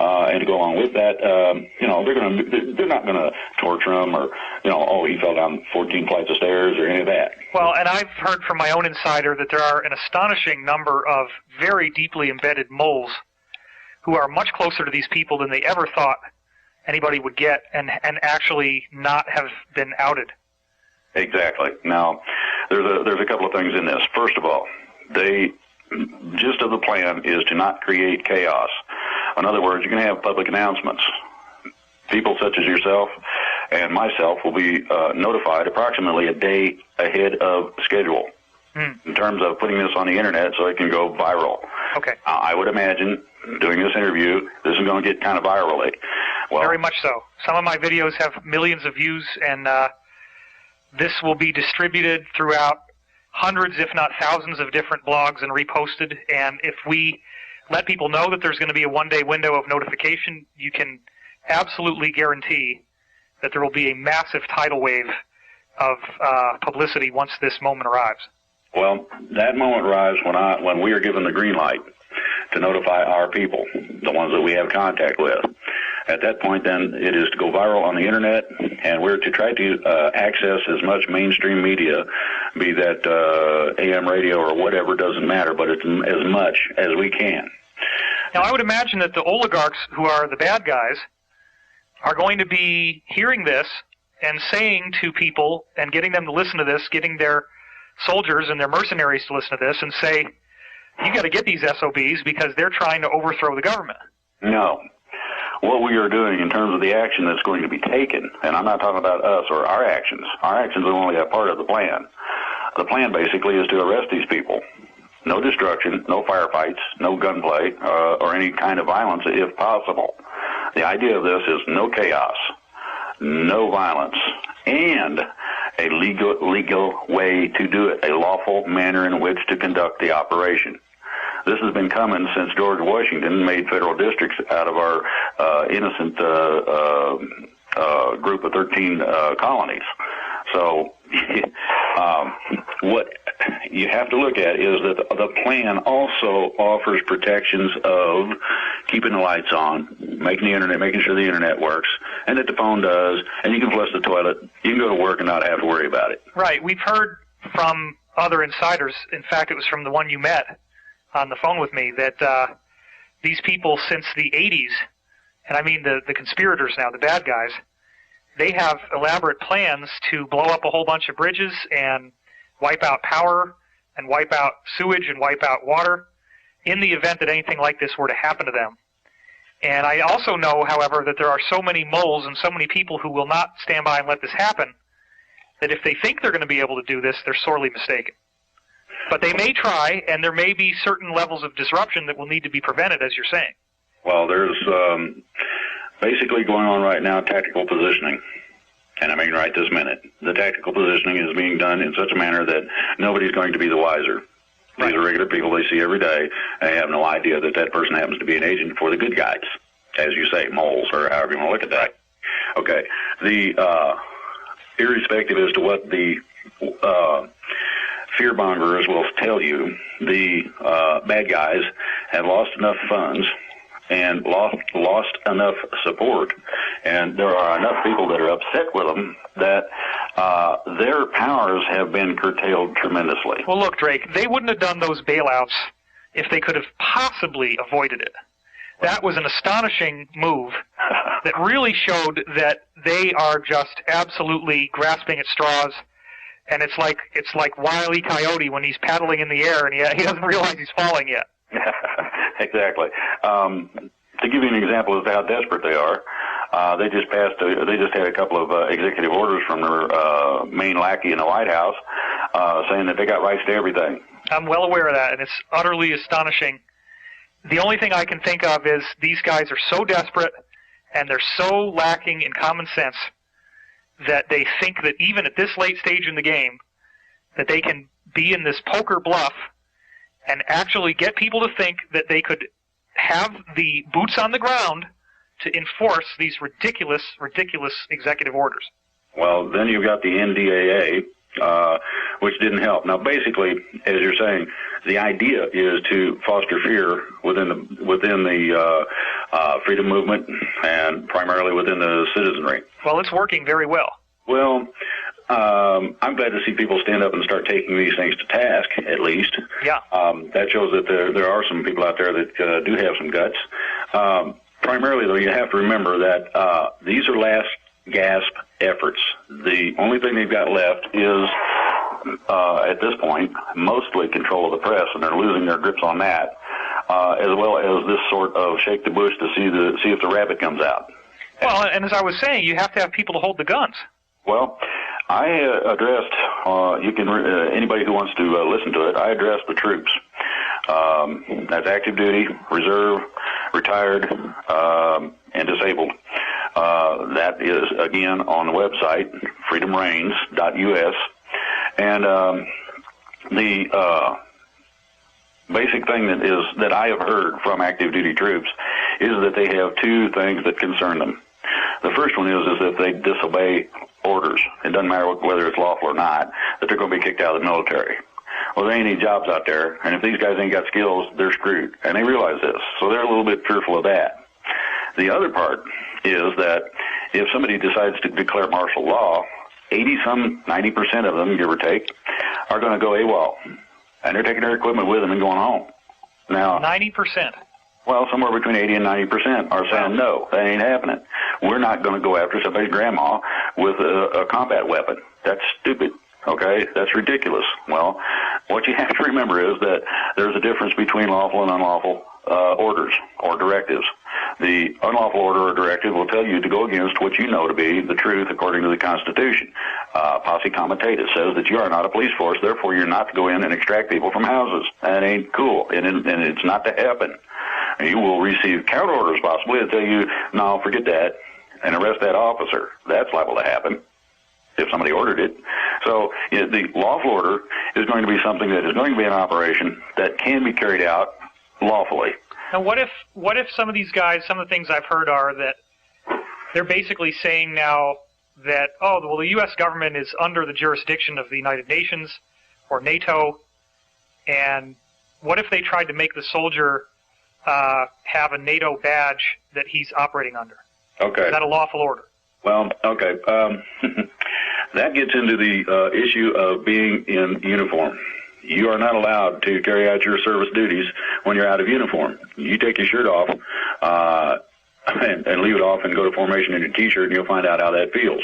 And to go along with that, they're not going to torture them or, oh, he fell down 14 flights of stairs or any of that. Well, and I've heard from my own insider that there are an astonishing number of very deeply embedded moles who are much closer to these people than they ever thought anybody would get and actually not have been outed. Exactly. Now, there's a couple of things in this. First of all, the gist of the plan is to not create chaos. In other words, you're going to have public announcements. People such as yourself and myself will be notified approximately a day ahead of schedule in terms of putting this on the internet so it can go viral. Okay. I would imagine doing this interview, this is going to get kind of viral. Well, very much so. Some of my videos have millions of views, and this will be distributed throughout hundreds, if not thousands, of different blogs and reposted. And if we let people know that there's going to be a one-day window of notification, you can absolutely guarantee that there will be a massive tidal wave of publicity once this moment arrives. Well, that moment arrives when we are given the green light to notify our people, the ones that we have contact with. At that point, then, it is to go viral on the Internet, and we're to try to access as much mainstream media, be that AM radio or whatever, doesn't matter, but it's as much as we can. Now, I would imagine that the oligarchs, who are the bad guys, are going to be hearing this and saying to people and getting them to listen to this, getting their soldiers and their mercenaries to listen to this and say, you got to get these SOBs because they're trying to overthrow the government. No. What we are doing in terms of the action that's going to be taken, and I'm not talking about us or our actions are only a part of the plan. The plan basically is to arrest these people. No destruction, no firefights, no gunplay, or any kind of violence if possible. The idea of this is no chaos, no violence, and a legal way to do it, a lawful manner in which to conduct the operation. This has been coming since George Washington made federal districts out of our innocent group of 13 colonies. So what you have to look at is that the plan also offers protections of keeping the lights on, making sure the internet works, and that the phone does, and you can flush the toilet. You can go to work and not have to worry about it. Right. We've heard from other insiders, in fact, it was from the one you met on the phone with me, that these people since the 80s, and I mean the conspirators now, the bad guys, they have elaborate plans to blow up a whole bunch of bridges and wipe out power and wipe out sewage and wipe out water in the event that anything like this were to happen to them. And I also know, however, that there are so many moles and so many people who will not stand by and let this happen that if they think they're going to be able to do this, they're sorely mistaken. But they may try, and there may be certain levels of disruption that will need to be prevented, as you're saying. Well, there's basically going on right now tactical positioning. And I mean right this minute. The tactical positioning is being done in such a manner that nobody's going to be the wiser. These are regular people they see every day. They have no idea that that person happens to be an agent for the good guys, as you say, moles, or however you want to look at that. Okay. The irrespective as to what the fear-mongers will tell you, the bad guys have lost enough funds and lost enough support, and there are enough people that are upset with them that their powers have been curtailed tremendously. Well, look, Drake, they wouldn't have done those bailouts if they could have possibly avoided it. That was an astonishing move that really showed that they are just absolutely grasping at straws, and it's like Wile E. Coyote when he's paddling in the air and he doesn't realize he's falling yet. Exactly. To give you an example of how desperate they are, they just had a couple of executive orders from their main lackey in the White House saying that they got rights to everything. I'm well aware of that, and it's utterly astonishing. The only thing I can think of is these guys are so desperate and they're so lacking in common sense that they think that even at this late stage in the game that they can be in this poker bluff and actually get people to think that they could have the boots on the ground to enforce these ridiculous executive orders. Well, then you've got the NDAA, which didn't help. Now, basically, as you're saying, the idea is to foster fear within the freedom movement and primarily within the citizenry. Well, it's working very well. Well, I'm glad to see people stand up and start taking these things to task, at least. Yeah. That shows that there are some people out there that do have some guts. Primarily, though, you have to remember that these are last gasp efforts. The only thing they've got left is, at this point, mostly control of the press, and they're losing their grips on that, as well as this sort of shake the bush to see if the rabbit comes out. Well, and as I was saying, you have to have people to hold the guns. Well, I addressed, anybody who wants to listen to it, I addressed the troops. That's active duty, reserve, retired, and disabled. That is, again, on the website, freedomreigns.us. And the basic thing that I have heard from active duty troops is that they have two things that concern them. The first one is if they disobey orders, it doesn't matter whether it's lawful or not, that they're going to be kicked out of the military. Well, there ain't any jobs out there, and if these guys ain't got skills, they're screwed. And they realize this, so they're a little bit fearful of that. The other part is that if somebody decides to declare martial law, 90% of them, give or take, are going to go AWOL. And they're taking their equipment with them and going home. Now, 90%? Well, somewhere between 80 and 90% are saying, no, that ain't happening. We're not going to go after somebody's grandma with a combat weapon. That's stupid, okay? That's ridiculous. Well, what you have to remember is that there's a difference between lawful and unlawful orders or directives. The unlawful order or directive will tell you to go against what you know to be the truth according to the Constitution. Posse comitatus says that you are not a police force, therefore you're not to go in and extract people from houses. That ain't cool, and it's not to happen. You will receive counter orders possibly that tell you, no, forget that, and arrest that officer. That's liable to happen if somebody ordered it. So the lawful order is going to be something that is going to be an operation that can be carried out lawfully. Now, what if some of these guys, some of the things I've heard are that they're basically saying now that, oh, well, the U.S. government is under the jurisdiction of the United Nations or NATO, and what if they tried to make the soldier have a NATO badge that he's operating under? Okay. Is that a lawful order? Well, okay. That gets into the issue of being in uniform. You are not allowed to carry out your service duties when you're out of uniform. You take your shirt off and leave it off and go to formation in your T-shirt, and you'll find out how that feels.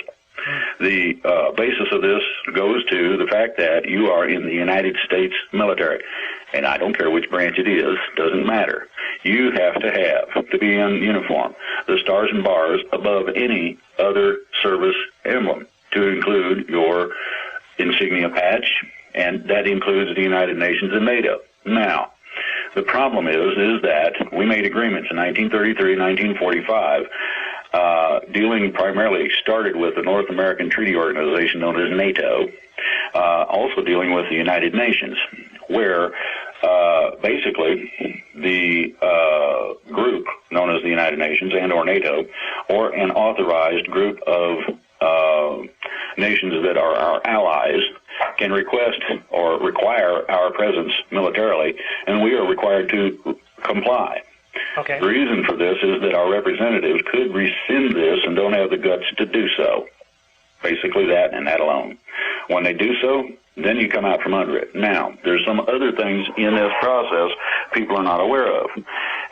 The basis of this goes to the fact that you are in the United States military, and I don't care which branch it is, doesn't matter. You have to be in uniform, the stars and bars above any other service emblem, to include your insignia patch, and that includes the United Nations and NATO. Now, the problem is that we made agreements in 1933, 1945, dealing primarily, started with the North American Treaty Organization known as NATO, also dealing with the United Nations, where basically the group known as the United Nations and or NATO, or an authorized group of nations that are our allies, can request or require our presence militarily, and we are required to comply. Okay. The reason for this is that our representatives could rescind this and don't have the guts to do so. Basically that and that alone. When they do so, then you come out from under it. Now, there's some other things in this process people are not aware of,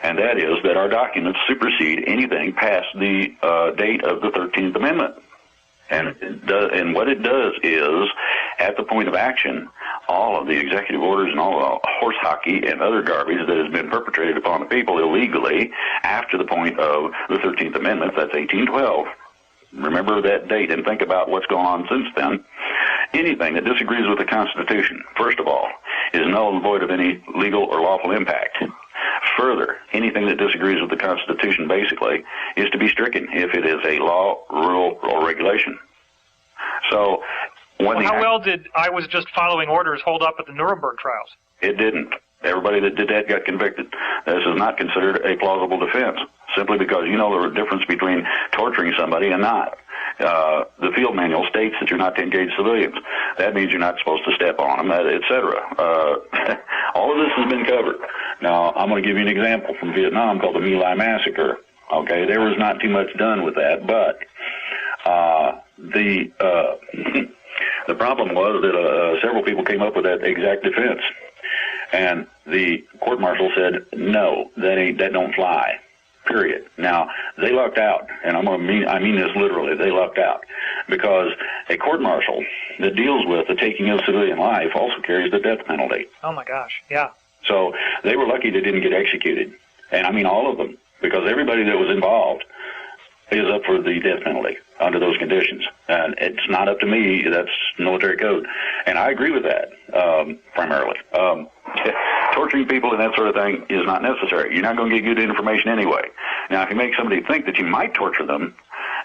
and that is that our documents supersede anything past the date of the 13th Amendment. And what it does is, at the point of action, all of the executive orders and all the horse hockey and other garbage that has been perpetrated upon the people illegally after the point of the 13th Amendment, that's 1812. Remember that date and think about what's gone on since then. Anything that disagrees with the Constitution, first of all, is null and void of any legal or lawful impact. Further, anything that disagrees with the Constitution, basically, is to be stricken if it is a law, rule, or regulation. So, how well did I was just following orders hold up at the Nuremberg trials? It didn't. Everybody that did that got convicted. This is not considered a plausible defense, simply because you know the difference between torturing somebody and not. The field manual states that you're not to engage civilians. That means you're not supposed to step on them, etc. All of this has been covered. Now, I'm going to give you an example from Vietnam called the My Lai Massacre. Okay, there was not too much done with that, but the problem was that several people came up with that exact defense, and the court-martial said, no, that don't fly. Period. Now, they lucked out, and I mean this literally, they lucked out, because a court-martial that deals with the taking of civilian life also carries the death penalty. Oh my gosh, yeah. So they were lucky they didn't get executed, and I mean all of them, because everybody that was involved is up for the death penalty under those conditions. And it's not up to me, that's military code. And I agree with that, primarily. Torturing people and that sort of thing is not necessary. You're not going to get good information anyway. Now, if you make somebody think that you might torture them,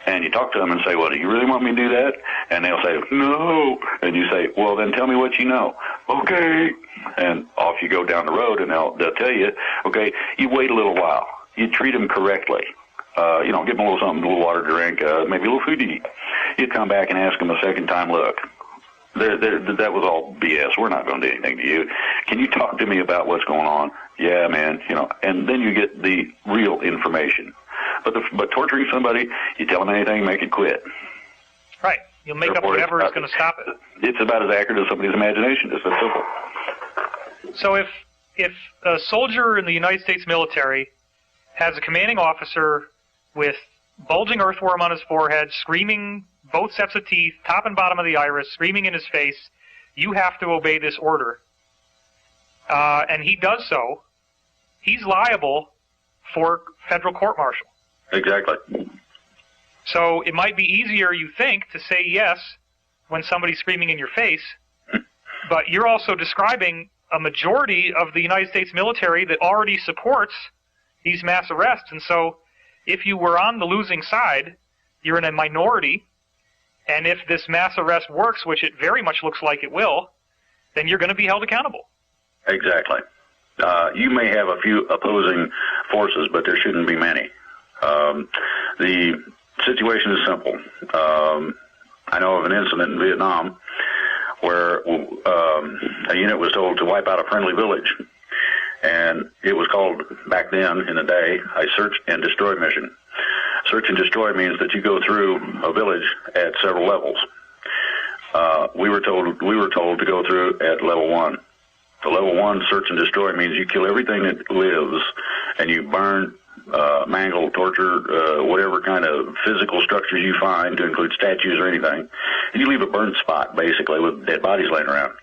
and you talk to them and say, well, do you really want me to do that? And they'll say, no. And you say, well, then tell me what you know. Okay. And off you go down the road, and they'll tell you, okay, you wait a little while. You treat them correctly. Give them a little something, a little water to drink, maybe a little food to eat. You come back and ask them a second time, look, that was all BS. We're not going to do anything to you. Can you talk to me about what's going on? Yeah, man, and then you get the real information. But torturing somebody, you tell them anything, make it quit. Right. You'll make up whatever is going to stop it. It's about as accurate as somebody's imagination. It's that simple. So if a soldier in the United States military has a commanding officer with bulging earthworm on his forehead, screaming both sets of teeth, top and bottom of the iris, screaming in his face, you have to obey this order. And he does so. He's liable for federal court-martial. Exactly. So it might be easier, you think, to say yes when somebody's screaming in your face, but you're also describing a majority of the United States military that already supports these mass arrests. And so if you were on the losing side, you're in a minority, and if this mass arrest works, which it very much looks like it will, then you're going to be held accountable. Exactly. You may have a few opposing forces, but there shouldn't be many. The situation is simple. I know of an incident in Vietnam where a unit was told to wipe out a friendly village, and it was called, back then in the day, a search and destroy mission. Search and destroy means that you go through a village at several levels. We were told to go through at level 1. The level 1 search and destroy means you kill everything that lives, and you burn, mangle, torture, whatever kind of physical structures you find, to include statues or anything, and you leave a burnt spot, basically, with dead bodies laying around.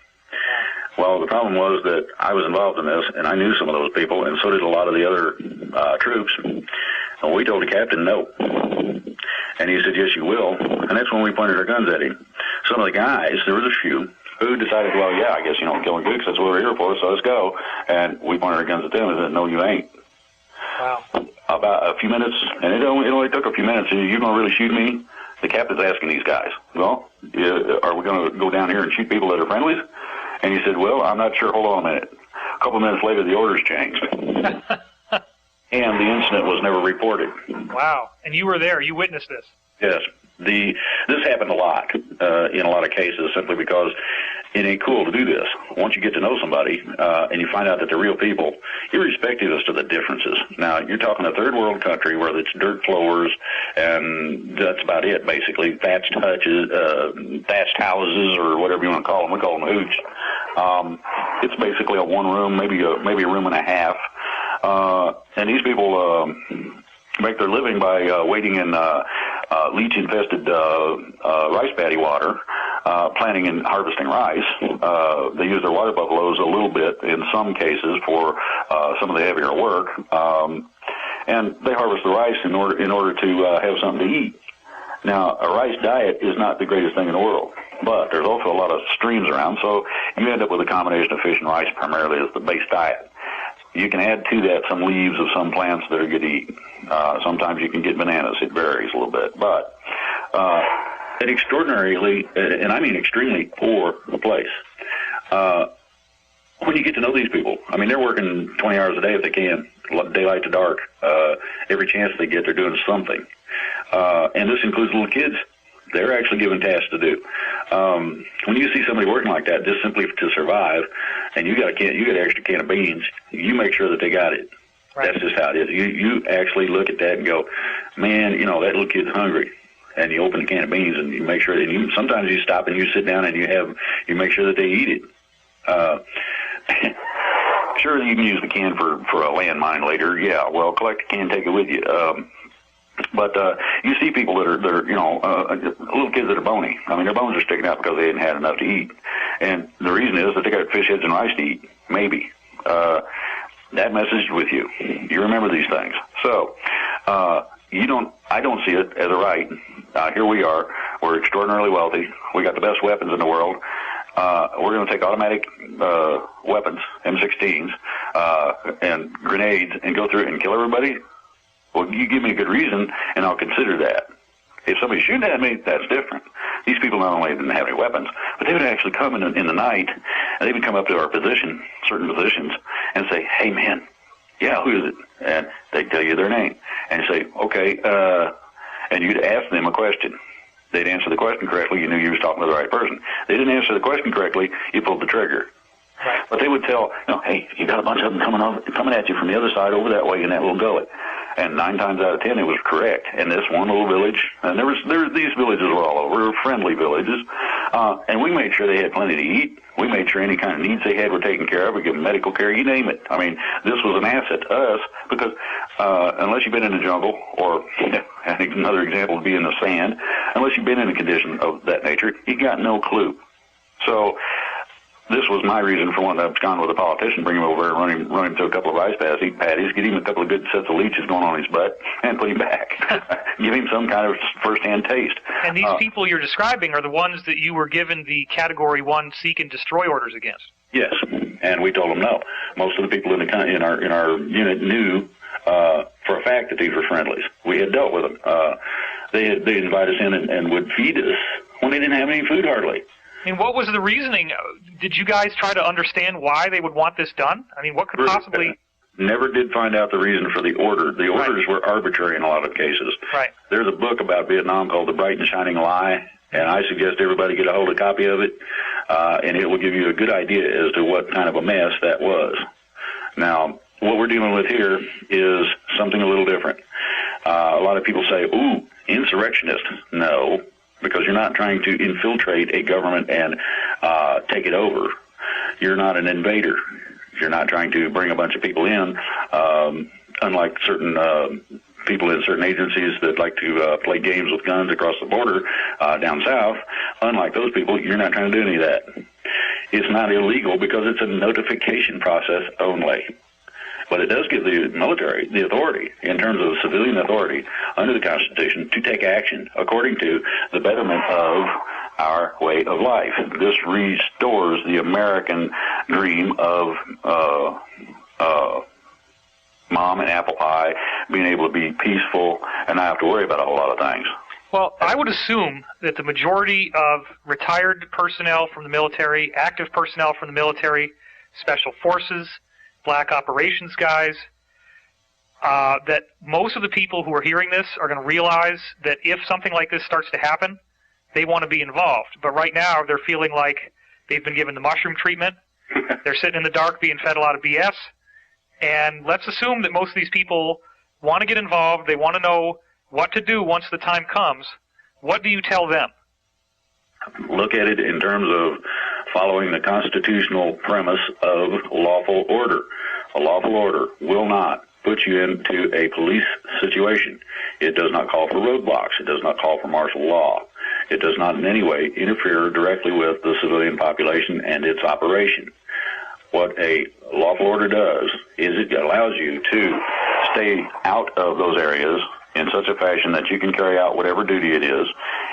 Well, the problem was that I was involved in this, and I knew some of those people, and so did a lot of the other troops. And we told the captain no. And he said, yes, you will. And that's when we pointed our guns at him. Some of the guys, there was a few, who decided, well, yeah, I guess, killing good, 'cause that's what we're here for, so let's go. And we pointed our guns at them and said, no, you ain't. Wow. About a few minutes, and it only took a few minutes, and you're going to really shoot me? The captain's asking these guys, well, are we going to go down here and shoot people that are friendlies? And he said, well, I'm not sure. Hold on a minute. A couple minutes later, the orders changed. And the incident was never reported. Wow. And you were there. You witnessed this. Yes. This happened a lot in a lot of cases, simply because it ain't cool to do this. Once you get to know somebody and you find out that they're real people, irrespective as to the differences. Now, you're talking a third world country where it's dirt floors, and that's about it, basically. Thatched houses, or whatever you want to call them. We call them hooch. It's basically a one room, maybe a room and a half. And these people make their living by waiting in leech-infested rice paddy water, planting and harvesting rice. They use their water buffaloes a little bit in some cases for some of the heavier work, and they harvest the rice in order to have something to eat. Now, a rice diet is not the greatest thing in the world, but there's also a lot of streams around, so you end up with a combination of fish and rice primarily as the base diet. You can add to that some leaves of some plants that are good to eat. Sometimes you can get bananas. It varies a little bit. But an extraordinarily, and I mean extremely poor place. When you get to know these people, I mean, they're working 20 hours a day if they can, daylight to dark. Every chance they get, they're doing something. And this includes little kids. They're actually given tasks to do. When you see somebody working like that, just simply to survive, and you got an extra can of beans, you make sure that they got it. Right. That's just how it is. You actually look at that and go, man, that little kid's hungry. And you open a can of beans and you make sure that sometimes you stop and you sit down and you make sure that they eat it. Sure, you can use the can for a landmine later. Yeah, well, collect the can, take it with you. But you see people that are little kids that are bony. I mean, their bones are sticking out because they hadn't had enough to eat. And the reason is that they got fish heads and rice to eat, maybe. That message with you. You remember these things. So, I don't see it as a right. Here we are. We're extraordinarily wealthy. We got the best weapons in the world. We're going to take automatic weapons, M16s, and grenades, and go through it and kill everybody? Well, you give me a good reason, and I'll consider that. If somebody's shooting at me, that's different. These people not only didn't have any weapons, but they would actually come in the night, and they would come up to our position, certain positions, and say, hey, man, yeah, who is it? And they'd tell you their name. And you say, okay, and you'd ask them a question. They'd answer the question correctly. You knew you was talking to the right person. They didn't answer the question correctly, you pulled the trigger. Right. But they would tell, hey, you got a bunch of them coming at you from the other side over that way in that little gully. And 9 times out of 10, it was correct. And this one little village, and these villages were all over, friendly villages, and we made sure they had plenty to eat. We made sure any kind of needs they had were taken care of. We gave them medical care, you name it. I mean, this was an asset to us because unless you've been in the jungle, or I think another example would be in the sand, unless you've been in a condition of that nature, you got no clue. So this was my reason for wanting to abscond with a politician, bring him over and run him through a couple of ice patties, get him a couple of good sets of leeches going on his butt, and put him back. Give him some kind of first-hand taste. And these people you're describing are the ones that you were given the Category 1 seek and destroy orders against. Yes, and we told them no. Most of the people in our unit knew for a fact that these were friendlies. We had dealt with them. They'd invite us in and would feed us when they didn't have any food hardly. I mean, what was the reasoning? Did you guys try to understand why they would want this done? I mean, what could possibly... Never did find out the reason for the order. The orders were arbitrary in a lot of cases. Right. There's a book about Vietnam called The Bright and Shining Lie, and I suggest everybody get a hold of a copy of it, and it will give you a good idea as to what kind of a mess that was. Now, what we're dealing with here is something a little different. A lot of people say, ooh, insurrectionist. No, because you're not trying to infiltrate a government and take it over. You're not an invader. You're not trying to bring a bunch of people in, unlike certain people in certain agencies that like to play games with guns across the border down south. Unlike those people, you're not trying to do any of that. It's not illegal because it's a notification process only. But it does give the military the authority, in terms of civilian authority, under the Constitution, to take action according to the betterment of our way of life. This restores the American dream of mom and apple pie, being able to be peaceful and not have to worry about a whole lot of things. Well, I would assume that the majority of retired personnel from the military, active personnel from the military, special forces, black operations guys, that most of the people who are hearing this are going to realize that if something like this starts to happen, they want to be involved. But right now, they're feeling like they've been given the mushroom treatment. They're sitting in the dark being fed a lot of BS. And let's assume that most of these people want to get involved. They want to know what to do once the time comes. What do you tell them? Look at it in terms of following the constitutional premise of lawful order. A lawful order will not put you into a police situation. It does not call for roadblocks. It does not call for martial law. It does not in any way interfere directly with the civilian population and its operation. What a lawful order does is it allows you to stay out of those areas in such a fashion that you can carry out whatever duty it is.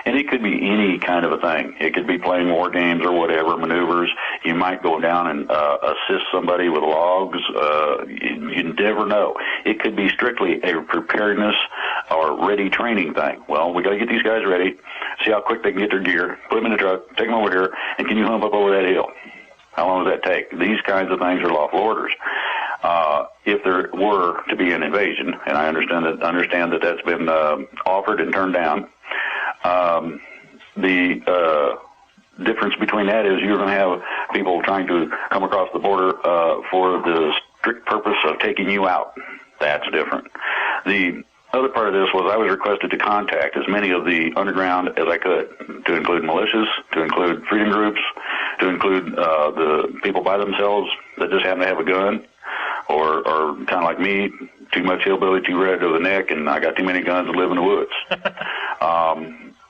And it could be any kind of a thing. It could be playing war games or whatever, maneuvers. You might go down and assist somebody with logs. You never know. It could be strictly a preparedness or ready training thing. Well, we got to get these guys ready, see how quick they can get their gear, put them in the truck, take them over here, and can you hump up over that hill? How long does that take? These kinds of things are lawful orders. If there were to be an invasion, and I understand that that's been offered and turned down, the difference between that is you're going to have people trying to come across the border for the strict purpose of taking you out. That's different. The other part of this was I was requested to contact as many of the underground as I could, to include militias, to include freedom groups, to include the people by themselves that just happen to have a gun, or kind of like me, too much hillbilly, too red to the neck, and I got too many guns and live in the woods.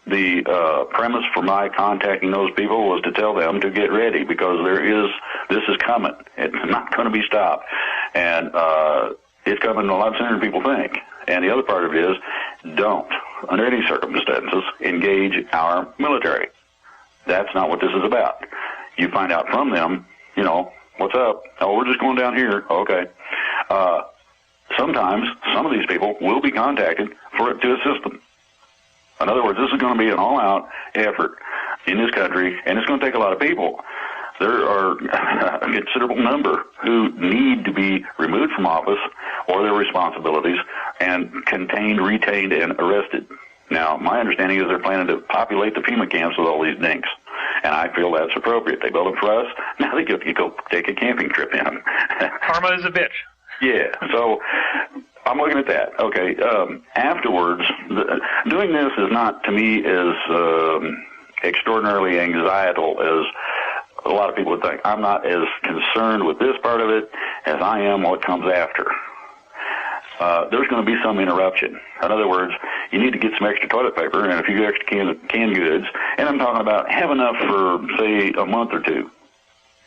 The premise for my contacting those people was to tell them to get ready, because this is coming. It's not going to be stopped. And it's coming a lot sooner than people think. And the other part of it is, don't, under any circumstances, engage our military. That's not what this is about. You find out from them, what's up? Oh, we're just going down here. Okay. Sometimes some of these people will be contacted to assist them. In other words, this is going to be an all-out effort in this country, and it's going to take a lot of people. There are a considerable number who need to be removed from office or their responsibilities and contained, retained, and arrested. Now, my understanding is they're planning to populate the FEMA camps with all these dinks, and I feel that's appropriate. They built them for us. Now they get to go take a camping trip in them. Karma is a bitch. Yeah, so I'm looking at that. Okay, afterwards, doing this is not, to me, as extraordinarily anxietal as a lot of people would think. I'm not as concerned with this part of it as I am what comes after. There's going to be some interruption. In other words, you need to get some extra toilet paper and a few extra canned goods, and I'm talking about have enough for, say, a month or two.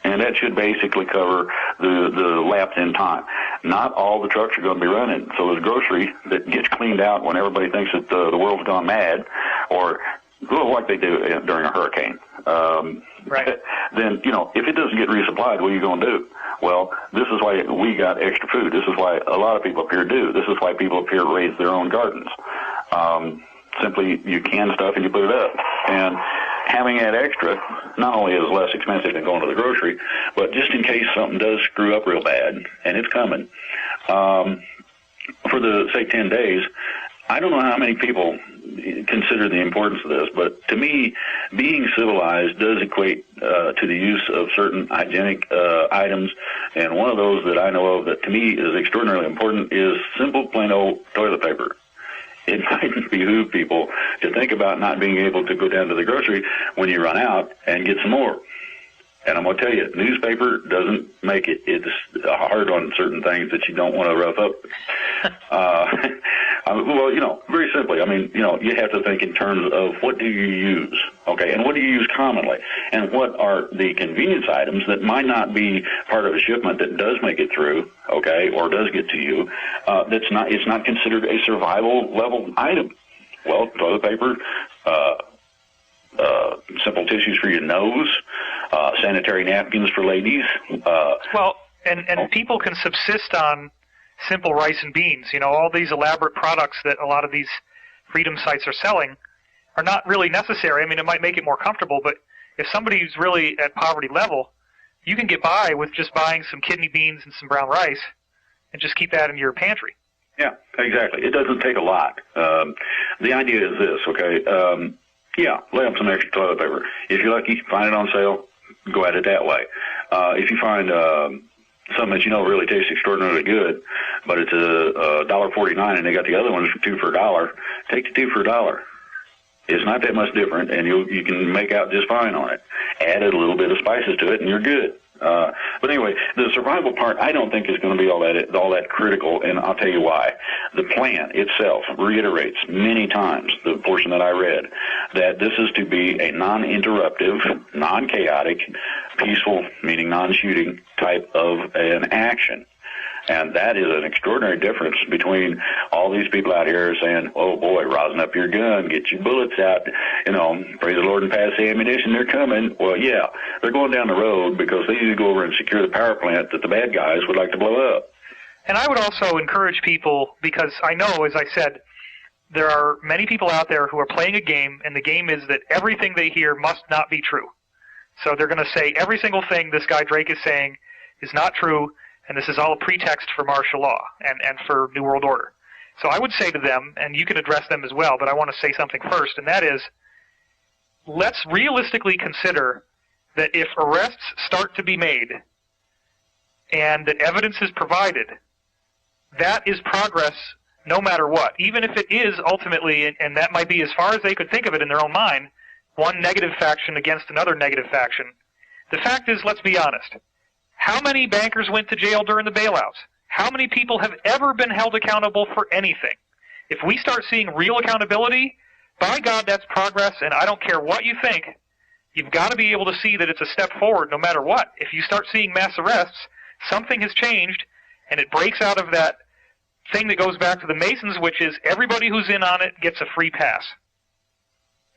And that should basically cover the lapse in time. Not all the trucks are going to be running. So there's grocery that gets cleaned out when everybody thinks that the world's gone mad, or like they do during a hurricane. Right. Then, if it doesn't get resupplied, what are you going to do? Well, this is why we got extra food. This is why a lot of people up here do. This is why people up here raise their own gardens. Simply, you can stuff and you put it up. And having that extra not only is less expensive than going to the grocery, but just in case something does screw up real bad, and it's coming, for the, say, 10 days, I don't know how many people consider the importance of this, but to me, being civilized does equate to the use of certain hygienic items, and one of those that I know of that to me is extraordinarily important is simple, plain old toilet paper. It might behoove people to think about not being able to go down to the grocery when you run out and get some more. And I'm going to tell you, newspaper doesn't make it. It's hard on certain things that you don't want to rough up. Well, very simply, you have to think in terms of what do you use, okay, and what do you use commonly, and what are the convenience items that might not be part of a shipment that does make it through, okay, or does get to you, it's not considered a survival level item. Well, toilet paper, simple tissues for your nose, sanitary napkins for ladies. And people can subsist on simple rice and beans. All these elaborate products that a lot of these freedom sites are selling are not really necessary. It might make it more comfortable, but if somebody's really at poverty level, you can get by with just buying some kidney beans and some brown rice and just keep that in your pantry. Yeah, exactly. It doesn't take a lot. The idea is this, okay? Lay up some extra toilet paper. If you're lucky, find it on sale, go at it that way. If you find something that really tastes extraordinarily good, but it's $1.49 and they got the other ones for 2 for $1, take the 2 for $1. It's not that much different, and you can make out just fine on it. Add a little bit of spices to it, and you're good. But anyway, the survival part I don't think is going to be all that critical, and I'll tell you why. The plan itself reiterates many times, the portion that I read, that this is to be a non-interruptive, non-chaotic, peaceful, meaning non-shooting type of an action. And that is an extraordinary difference between all these people out here saying, oh, boy, rosin up your gun, get your bullets out, praise the Lord and pass the ammunition, they're coming. Well, yeah, they're going down the road because they need to go over and secure the power plant that the bad guys would like to blow up. And I would also encourage people, because I know, as I said, there are many people out there who are playing a game, and the game is that everything they hear must not be true. So they're going to say every single thing this guy Drake is saying is not true, and this is all a pretext for martial law and for New World Order. So I would say to them, and you can address them as well, but I want to say something first, and that is, let's realistically consider that if arrests start to be made and that evidence is provided, that is progress no matter what. Even if it is ultimately, and that might be as far as they could think of it in their own mind, one negative faction against another negative faction. The fact is, let's be honest, how many bankers went to jail during the bailouts? How many people have ever been held accountable for anything? If we start seeing real accountability, by God, that's progress, and I don't care what you think. You've got to be able to see that it's a step forward no matter what. If you start seeing mass arrests, something has changed, and it breaks out of that thing that goes back to the Masons, which is everybody who's in on it gets a free pass.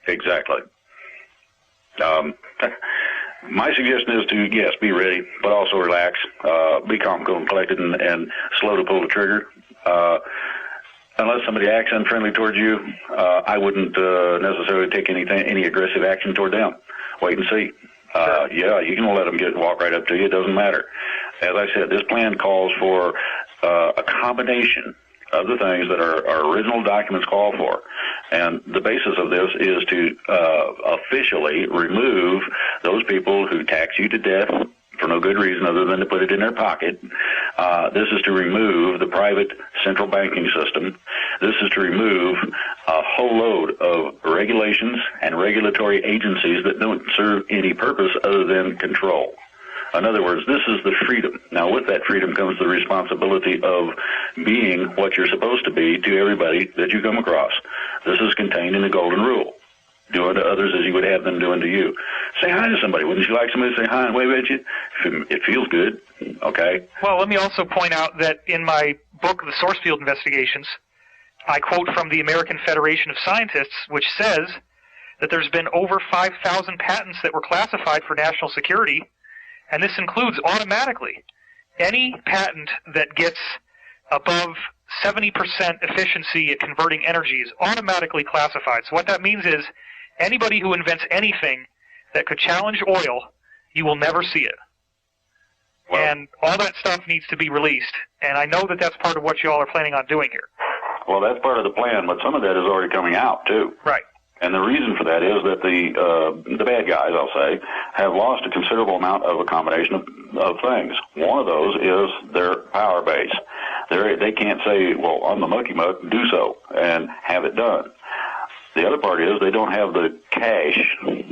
Exactly. My suggestion is to, yes, be ready, but also relax, be calm, cool, and collected, and slow to pull the trigger. Unless somebody acts unfriendly towards you, I wouldn't necessarily take any aggressive action toward them. Wait and see. Yeah, you can let them walk right up to you. It doesn't matter. As I said, this plan calls for a combination of the things that our original documents call for. And the basis of this is to officially remove those people who tax you to death for no good reason other than to put it in their pocket. This is to remove the private central banking system. This is to remove a whole load of regulations and regulatory agencies that don't serve any purpose other than control. In other words, this is the freedom. Now, with that freedom comes the responsibility of being what you're supposed to be to everybody that you come across. This is contained in the Golden Rule. Do unto others as you would have them do unto you. Say hi to somebody. Wouldn't you like somebody to say hi and wave at you? It feels good, okay? Well, let me also point out that in my book, The Source Field Investigations, I quote from the American Federation of Scientists, which says that there's been over 5,000 patents that were classified for national security, and this includes automatically any patent that gets above 70% efficiency at converting energy is automatically classified. So what that means is anybody who invents anything that could challenge oil, you will never see it. Well, and all that stuff needs to be released, and I know that that's part of what you all are planning on doing here. Well, that's part of the plan, but some of that is already coming out, too. Right. And the reason for that is that the bad guys, I'll say, have lost a considerable amount of a combination of things. One of those is their power base. They can't say, well, I'm the mucky muck, do so, and have it done. The other part is they don't have the cash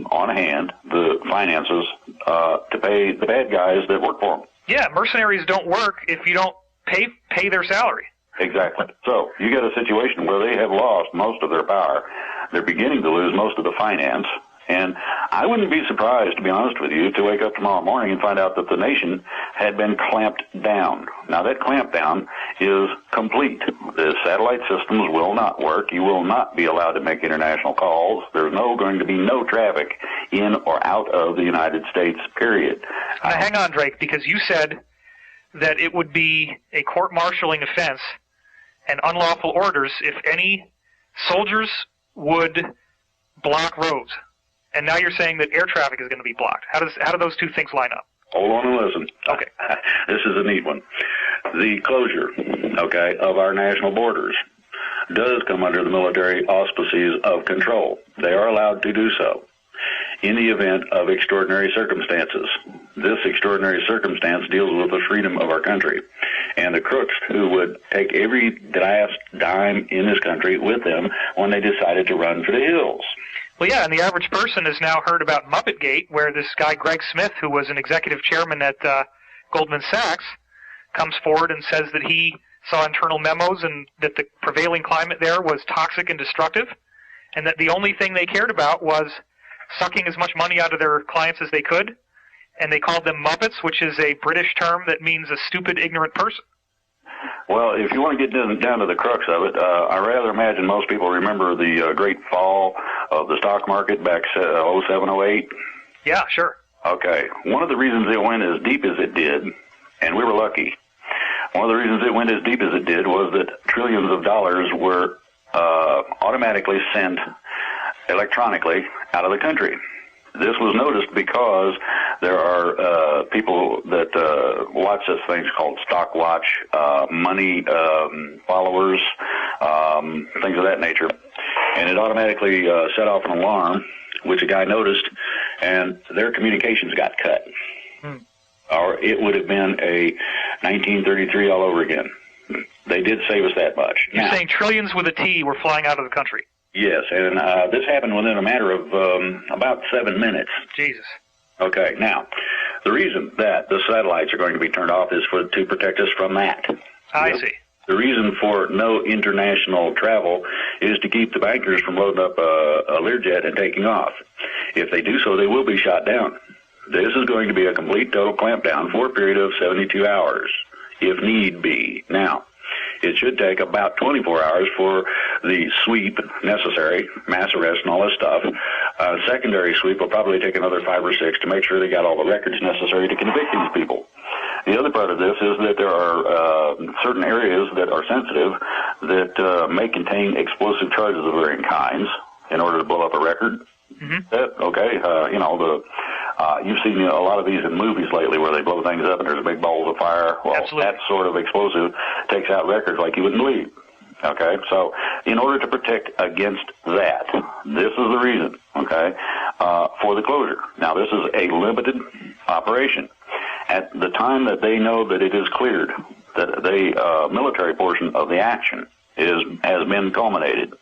on hand, the finances, to pay the bad guys that work for them. Yeah, mercenaries don't work if you don't pay their salary. Exactly. So you get a situation where they have lost most of their power. They're beginning to lose most of the finance. And I wouldn't be surprised, to be honest with you, to wake up tomorrow morning and find out that the nation had been clamped down. Now, that clampdown is complete. The satellite systems will not work. You will not be allowed to make international calls. There's going to be no traffic in or out of the United States, period. Now, hang on, Drake, because you said that it would be a court-martialing offense and unlawful orders if any soldiers would block roads. And now you're saying that air traffic is going to be blocked. How do those two things line up? Hold on and listen. Okay. This is a neat one. The closure, okay, of our national borders does come under the military auspices of control. They are allowed to do so in the event of extraordinary circumstances. This extraordinary circumstance deals with the freedom of our country. And the crooks who would take every last dime in this country with them when they decided to run for the hills. Well, yeah, and the average person has now heard about Muppetgate, where this guy, Greg Smith, who was an executive chairman at Goldman Sachs, comes forward and says that he saw internal memos and that the prevailing climate there was toxic and destructive, and that the only thing they cared about was sucking as much money out of their clients as they could, and they called them Muppets, which is a British term that means a stupid, ignorant person. Well, if you want to get down to the crux of it, I rather imagine most people remember the great fall of the stock market back 07, 08. Yeah, sure. Okay. One of the reasons it went as deep as it did, and we were lucky, one of the reasons it went as deep as it did was that trillions of dollars were automatically sent electronically out of the country. This was noticed because there are people that watch this things called stock watch, money followers, things of that nature. And it automatically set off an alarm, which a guy noticed, and their communications got cut. Or it would have been a 1933 all over again. They did save us that much. You're saying trillions with a T were flying out of the country? Yes, and this happened within a matter of about 7 minutes. Jesus. Okay, now, the reason that the satellites are going to be turned off is to protect us from that. I see. The reason for no international travel is to keep the bankers from loading up a Learjet and taking off. If they do so, they will be shot down. This is going to be a complete total clampdown for a period of 72 hours, if need be. Now, it should take about 24 hours for the sweep necessary, mass arrest and all this stuff. Secondary sweep will probably take another 5 or 6 to make sure they got all the records necessary to convict these people. The other part of this is that there are certain areas that are sensitive that may contain explosive charges of varying kinds in order to blow up a record. You've seen a lot of these in movies lately where they blow things up and there's big balls of fire. Well, absolutely. That sort of explosive takes out records like you wouldn't believe. Okay, so in order to protect against that, this is the reason, for the closure. Now, this is a limited operation. At the time that they know that it is cleared, that the military portion of the action has been culminated,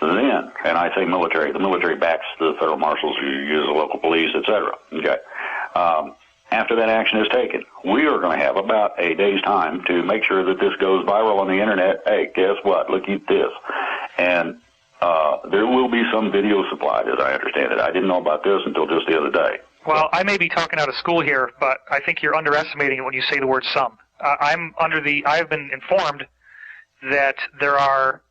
then, and I say military, the military backs the federal marshals who use the local police, etc. Okay. After that action is taken, we are going to have about a day's time to make sure that this goes viral on the internet. Hey, guess what? Look at this. And There will be some video supplied, as I understand it. I didn't know about this until just the other day. Well, I may be talking out of school here, but I think you're underestimating it when you say the word some. I have been informed that there are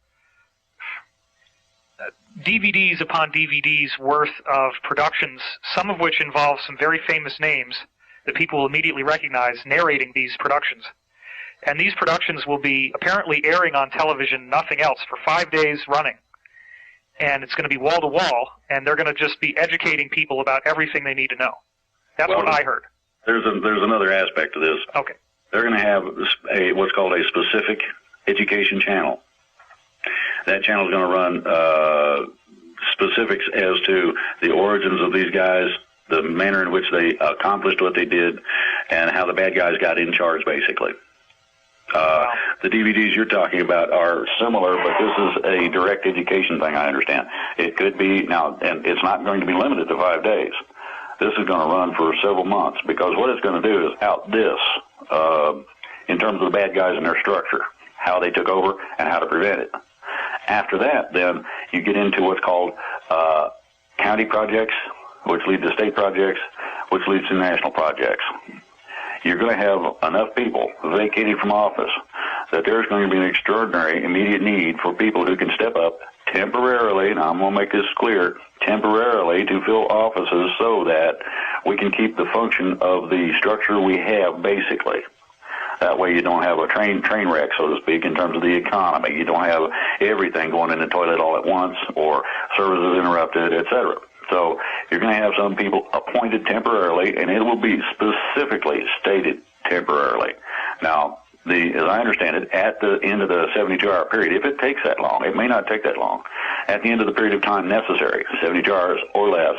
DVDs upon DVDs worth of productions, some of which involve some very famous names that people will immediately recognize narrating these productions. And these productions will be apparently airing on television, nothing else, for 5 days running. And it's going to be wall to wall, and they're going to just be educating people about everything they need to know. That's what I heard. There's another aspect to this. Okay. They're going to have what's called a specific education channel. That channel is going to run specifics as to the origins of these guys, the manner in which they accomplished what they did, and how the bad guys got in charge, basically. Wow. The DVDs you're talking about are similar, but this is a direct education thing, I understand. It could be, now, and it's not going to be limited to 5 days. This is going to run for several months, because what it's going to do is out this in terms of the bad guys and their structure, how they took over and how to prevent it. After that, then, you get into what's called county projects, which lead to state projects, which leads to national projects. You're going to have enough people vacating from office that there's going to be an extraordinary immediate need for people who can step up temporarily, and I'm going to make this clear, temporarily to fill offices so that we can keep the function of the structure we have, basically. That way you don't have a train wreck, so to speak, in terms of the economy. You don't have everything going in the toilet all at once or services interrupted, etc. So you're going to have some people appointed temporarily, and it will be specifically stated temporarily. Now, as I understand it, at the end of the 72-hour period, if it takes that long, it may not take that long, at the end of the period of time necessary, 72 hours or less,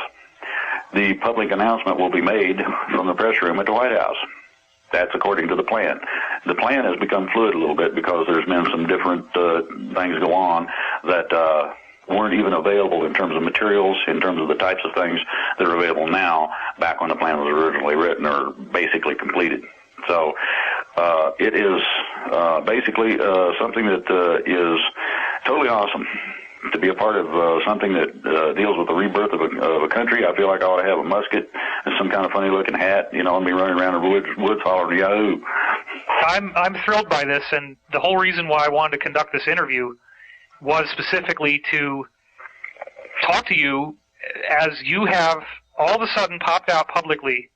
the public announcement will be made from the press room at the White House. That's according to the plan. The plan has become fluid a little bit because there's been some different things go on that weren't even available in terms of materials, in terms of the types of things that are available now, back when the plan was originally written or basically completed. So it is basically something that is totally awesome to be a part of something that deals with the rebirth of a country. I feel like I ought to have a musket and some kind of funny-looking hat, and be running around the woods hollering Yahoo! I'm thrilled by this, and the whole reason why I wanted to conduct this interview was specifically to talk to you as you have all of a sudden popped out publicly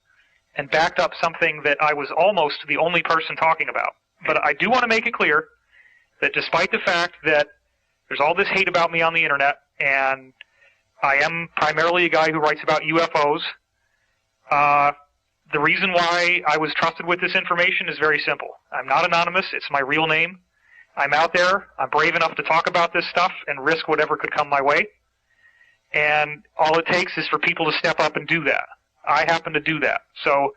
and backed up something that I was almost the only person talking about. But I do want to make it clear that despite the fact that there's all this hate about me on the internet, and I am primarily a guy who writes about UFOs, the reason why I was trusted with this information is very simple. I'm not anonymous. It's my real name. I'm out there. I'm brave enough to talk about this stuff and risk whatever could come my way. And all it takes is for people to step up and do that. I happen to do that. So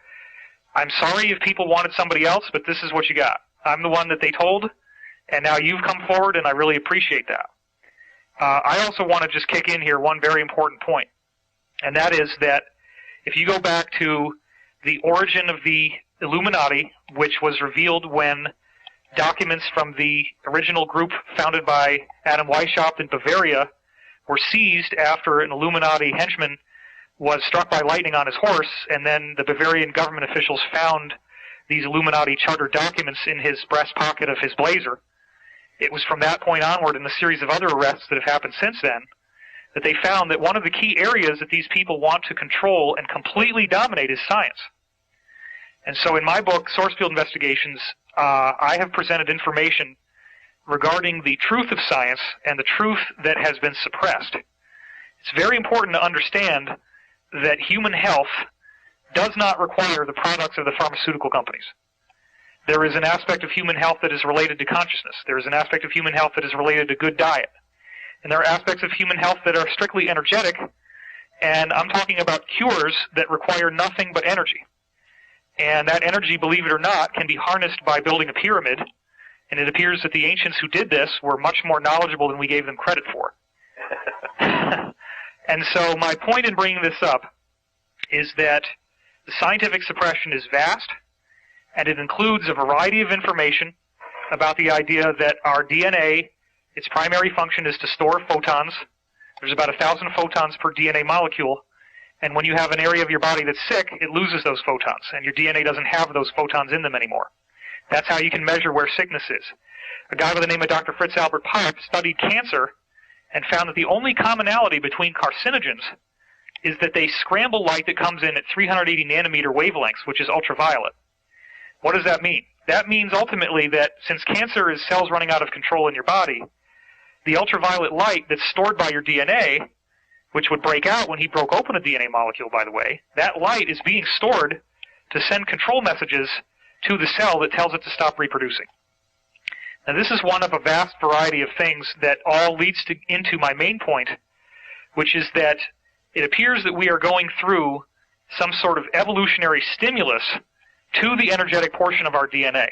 I'm sorry if people wanted somebody else, but this is what you got. I'm the one that they told, and now you've come forward, and I really appreciate that. I also want to just kick in here one very important point, and that is that if you go back to the origin of the Illuminati, which was revealed when documents from the original group founded by Adam Weishaupt in Bavaria were seized after an Illuminati henchman was struck by lightning on his horse, and then the Bavarian government officials found these Illuminati charter documents in his breast pocket of his blazer. It was from that point onward, in a series of other arrests that have happened since then, that they found that one of the key areas that these people want to control and completely dominate is science. And so in my book, Source Field Investigations, I have presented information regarding the truth of science and the truth that has been suppressed. It's very important to understand that human health does not require the products of the pharmaceutical companies. There is an aspect of human health that is related to consciousness. There is an aspect of human health that is related to good diet. And there are aspects of human health that are strictly energetic, and I'm talking about cures that require nothing but energy. And that energy, believe it or not, can be harnessed by building a pyramid, and it appears that the ancients who did this were much more knowledgeable than we gave them credit for. And so my point in bringing this up is that the scientific suppression is vast, and it includes a variety of information about the idea that our DNA, its primary function is to store photons, There's about 1,000 photons per DNA molecule, and when you have an area of your body that's sick, it loses those photons, and your DNA doesn't have those photons in them anymore. That's how you can measure where sickness is. A guy by the name of Dr. Fritz Albert Pipe studied cancer and found that the only commonality between carcinogens is that they scramble light that comes in at 380 nanometer wavelengths, which is ultraviolet. What does that mean? That means ultimately that since cancer is cells running out of control in your body, the ultraviolet light that's stored by your DNA, which would break out when he broke open a DNA molecule, by the way, that light is being stored to send control messages to the cell that tells it to stop reproducing. Now, this is one of a vast variety of things that all leads into my main point, which is that it appears that we are going through some sort of evolutionary stimulus to the energetic portion of our DNA.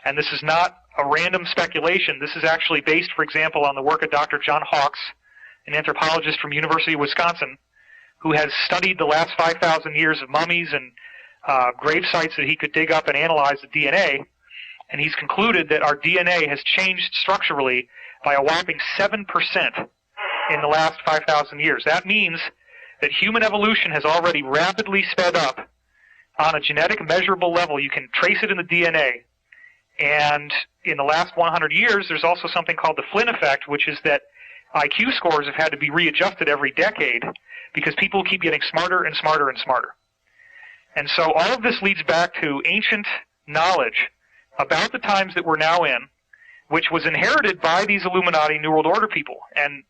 And this is not a random speculation. This is actually based, for example, on the work of Dr. John Hawkes, an anthropologist from University of Wisconsin, who has studied the last 5,000 years of mummies and grave sites that he could dig up and analyze the DNA, and he's concluded that our DNA has changed structurally by a whopping 7% in the last 5,000 years. That means that human evolution has already rapidly sped up on a genetic measurable level. You can trace it in the DNA. And in the last 100 years, there's also something called the Flynn effect, which is that IQ scores have had to be readjusted every decade because people keep getting smarter and smarter and smarter. And so all of this leads back to ancient knowledge about the times that we're now in, which was inherited by these Illuminati New World Order people. And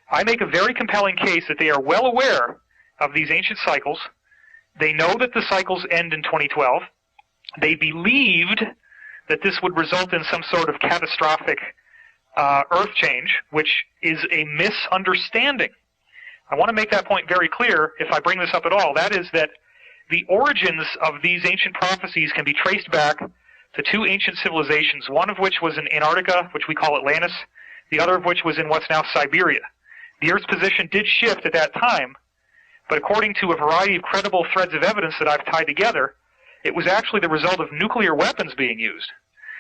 I make a very compelling case that they are well aware of these ancient cycles. They know that the cycles end in 2012. They believed that this would result in some sort of catastrophic earth change, which is a misunderstanding. I want to make that point very clear if I bring this up at all. That is that the origins of these ancient prophecies can be traced back to two ancient civilizations, one of which was in Antarctica, which we call Atlantis, the other of which was in what's now Siberia. The Earth's position did shift at that time, but according to a variety of credible threads of evidence that I've tied together, it was actually the result of nuclear weapons being used.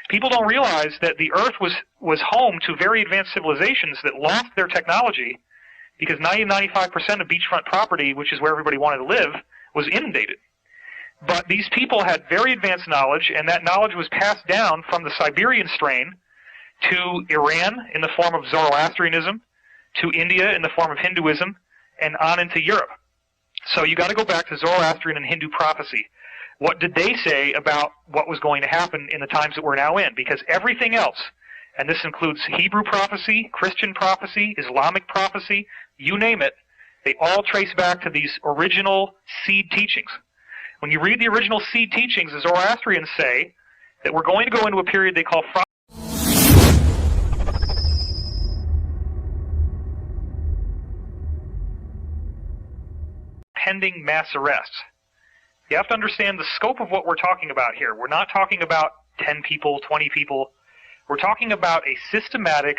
People don't realize that the Earth was home to very advanced civilizations that lost their technology because 90-95% of beachfront property, which is where everybody wanted to live, was inundated. But these people had very advanced knowledge, and that knowledge was passed down from the Siberian strain to Iran in the form of Zoroastrianism, to India in the form of Hinduism, and on into Europe. So you got to go back to Zoroastrian and Hindu prophecy. What did they say about what was going to happen in the times that we're now in? Because everything else, and this includes Hebrew prophecy, Christian prophecy, Islamic prophecy, you name it, they all trace back to these original seed teachings. When you read the original seed teachings, the Zoroastrians say that we're going to go into a period they call pending mass arrests. You have to understand the scope of what we're talking about here. We're not talking about 10 people, 20 people. We're talking about a systematic,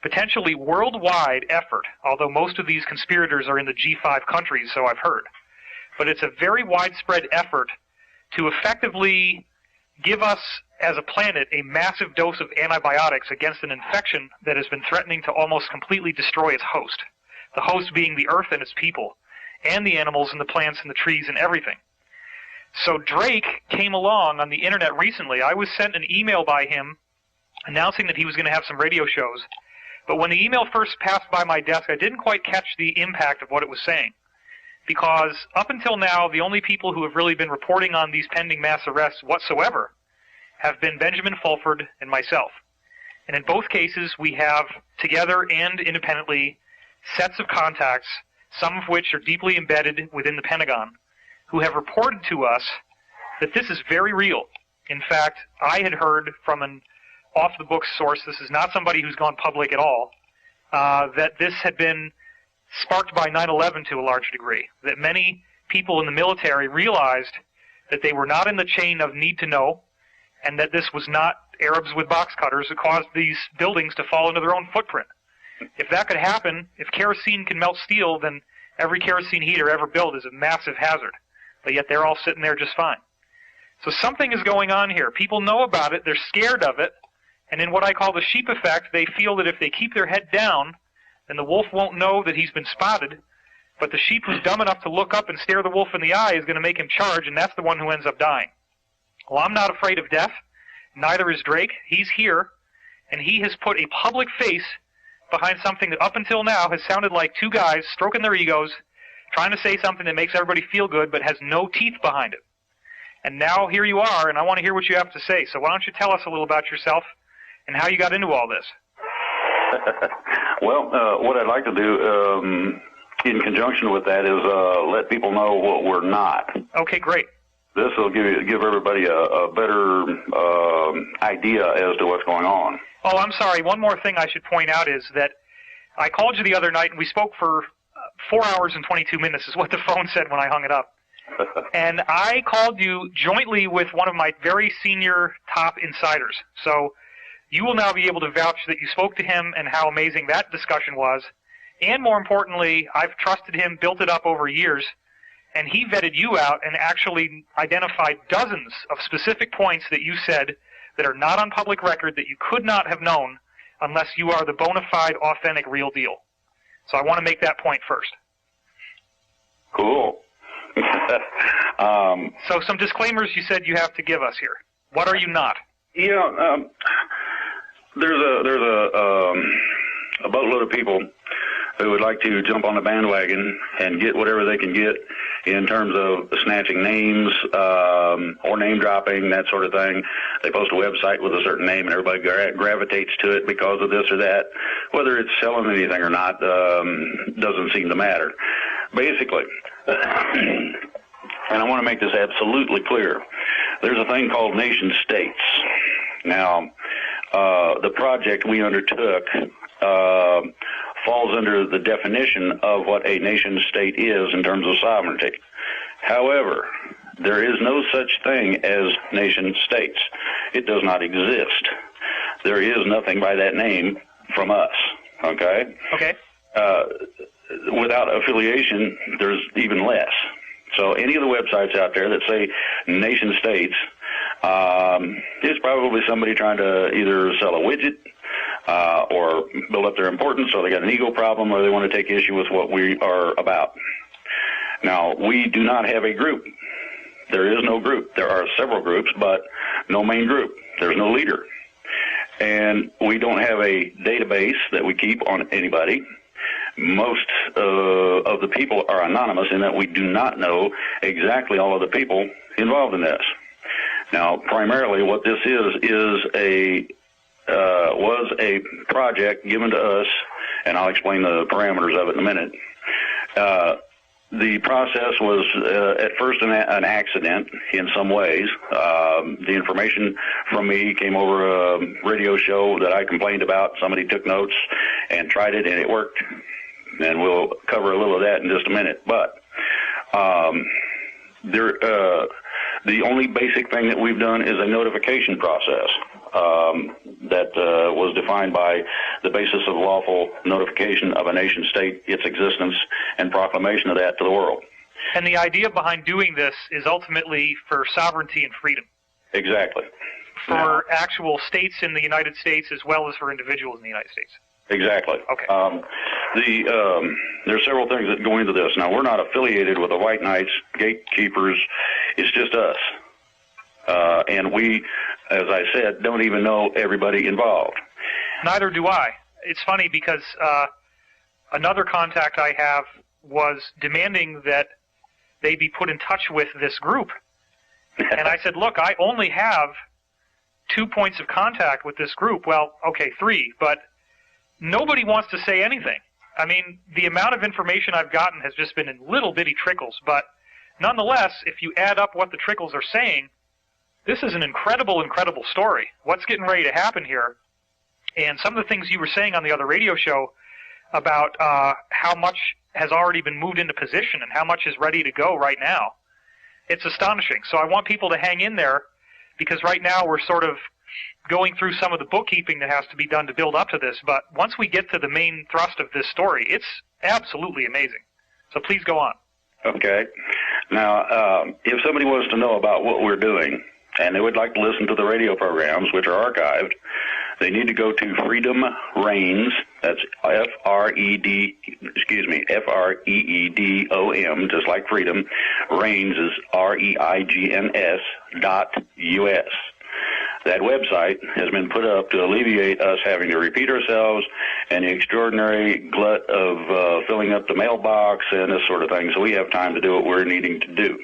potentially worldwide effort, although most of these conspirators are in the G5 countries, so I've heard. But it's a very widespread effort to effectively give us, as a planet, a massive dose of antibiotics against an infection that has been threatening to almost completely destroy its host. The host being the Earth and its people, and the animals and the plants and the trees and everything. So Drake came along on the internet recently. I was sent an email by him announcing that he was going to have some radio shows. But when the email first passed by my desk, I didn't quite catch the impact of what it was saying. Because up until now, the only people who have really been reporting on these pending mass arrests whatsoever have been Benjamin Fulford and myself. And in both cases, we have, together and independently, sets of contacts, some of which are deeply embedded within the Pentagon, who have reported to us that this is very real. In fact, I had heard from an off-the-books source, this is not somebody who's gone public at all, that this had been sparked by 9/11 to a large degree, that many people in the military realized that they were not in the chain of need to know, and that this was not Arabs with box cutters who caused these buildings to fall into their own footprint. If that could happen, if kerosene can melt steel, then every kerosene heater ever built is a massive hazard. But yet they're all sitting there just fine. So something is going on here. People know about it, they're scared of it, and in what I call the sheep effect, they feel that if they keep their head down, and the wolf won't know that he's been spotted, but the sheep who's dumb enough to look up and stare the wolf in the eye is going to make him charge, and that's the one who ends up dying. Well, I'm not afraid of death. Neither is Drake. He's here, and he has put a public face behind something that up until now has sounded like two guys stroking their egos, trying to say something that makes everybody feel good but has no teeth behind it. And now here you are, and I want to hear what you have to say. So why don't you tell us a little about yourself and how you got into all this? Well, what I'd like to do in conjunction with that is let people know what we're not. Okay, great. This will give everybody a better idea as to what's going on. Oh, I'm sorry. One more thing I should point out is that I called you the other night, and we spoke for 4 hours and 22 minutes is what the phone said when I hung it up. And I called you jointly with one of my very senior top insiders. So you will now be able to vouch that you spoke to him and how amazing that discussion was. And more importantly, I've trusted him, built it up over years, and he vetted you out and actually identified dozens of specific points that you said that are not on public record that you could not have known unless you are the bona fide, authentic, real deal. So I want to make that point first. Cool. So some disclaimers you said you have to give us here. What are you not? Yeah, there's a boatload of people who would like to jump on the bandwagon and get whatever they can get in terms of snatching names or name dropping, that sort of thing. They post a website with a certain name and everybody gravitates to it because of this or that. Whether it's selling anything or not doesn't seem to matter. Basically, and I want to make this absolutely clear, there's a thing called nation states. Now, the project we undertook falls under the definition of what a nation state is in terms of sovereignty. However, there is no such thing as nation states. It does not exist. There is nothing by that name from us, okay? Okay. Without affiliation, there's even less. So any of the websites out there that say nation states is probably somebody trying to either sell a widget or build up their importance, or they got an ego problem, or they want to take issue with what we are about. Now, we do not have a group. There is no group. There are several groups, but no main group. There's no leader. And we don't have a database that we keep on anybody. Most of the people are anonymous in that we do not know exactly all of the people involved in this. Now, primarily what this was a project given to us, and I'll explain the parameters of it in a minute. The process was at first an accident in some ways. The information from me came over a radio show that I complained about. Somebody took notes and tried it, and it worked. And we'll cover a little of that in just a minute. But the only basic thing that we've done is a notification process that was defined by the basis of lawful notification of a nation state, its existence, and proclamation of that to the world. And the idea behind doing this is ultimately for sovereignty and freedom. Exactly. For actual states in the United States as well as for individuals in the United States. Exactly. Okay. There's several things that go into this. Now, we're not affiliated with the White Knights, gatekeepers. It's just us. And we, as I said, don't even know everybody involved. Neither do I. It's funny because another contact I have was demanding that they be put in touch with this group. And I said, look, I only have 2 points of contact with this group. Well, okay, 3, but nobody wants to say anything. I mean, the amount of information I've gotten has just been in little bitty trickles, but nonetheless, if you add up what the trickles are saying, this is an incredible, incredible story. What's getting ready to happen here? And some of the things you were saying on the other radio show about how much has already been moved into position and how much is ready to go right now, it's astonishing. So I want people to hang in there, because right now we're sort of going through some of the bookkeeping that has to be done to build up to this. But once we get to the main thrust of this story, it's absolutely amazing. So please go on. Okay. Now, if somebody wants to know about what we're doing, and they would like to listen to the radio programs, which are archived, they need to go to Freedom Reigns, That's Freedom, just like freedom. Reigns is REIGNS.US. That website has been put up to alleviate us having to repeat ourselves and the extraordinary glut of filling up the mailbox and this sort of thing, so we have time to do what we're needing to do.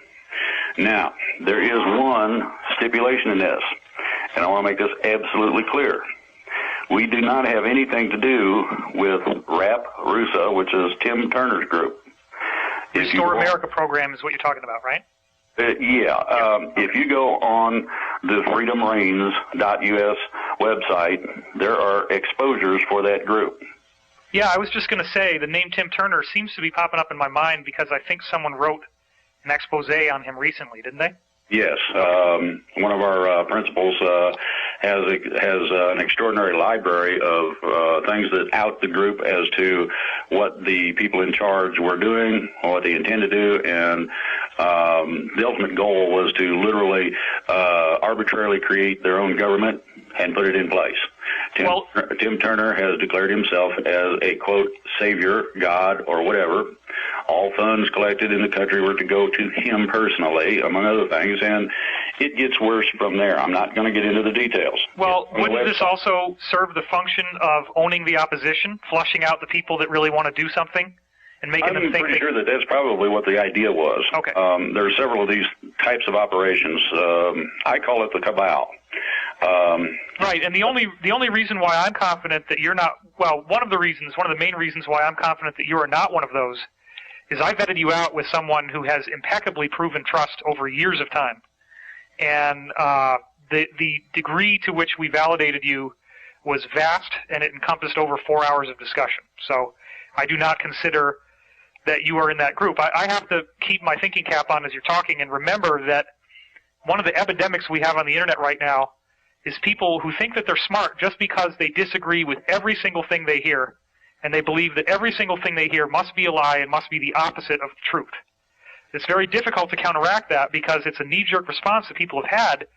Now, there is one stipulation in this, and I want to make this absolutely clear. We do not have anything to do with RAP RUSA, which is Tim Turner's group. Restore America program is what you're talking about, right? If you go on the freedomreigns.us website, there are exposures for that group. Yeah, I was just going to say the name Tim Turner seems to be popping up in my mind because I think someone wrote an expose on him recently, didn't they? Yes. One of our principals has an extraordinary library of things that out the group as to what the people in charge were doing, what they intend to do, and the ultimate goal was to literally arbitrarily create their own government and put it in place. Tim Turner has declared himself as a, quote, savior, God, or whatever. All funds collected in the country were to go to him personally, among other things, and it gets worse from there. I'm not going to get into the details. Well, wouldn't this also serve the function of owning the opposition, flushing out the people that really want to do something, and making them think? I'm pretty sure that that's probably what the idea was. Okay. There are several of these types of operations. I call it the cabal. Right, and the only reason why I'm confident that you're not, well, one of the main reasons why I'm confident that you are not one of those is I vetted you out with someone who has impeccably proven trust over years of time. And the degree to which we validated you was vast, and it encompassed over 4 hours of discussion. So I do not consider that you are in that group. I have to keep my thinking cap on as you're talking and remember that one of the epidemics we have on the Internet right now is people who think that they're smart just because they disagree with every single thing they hear, and they believe that every single thing they hear must be a lie and must be the opposite of the truth. It's very difficult to counteract that because it's a knee-jerk response that people have had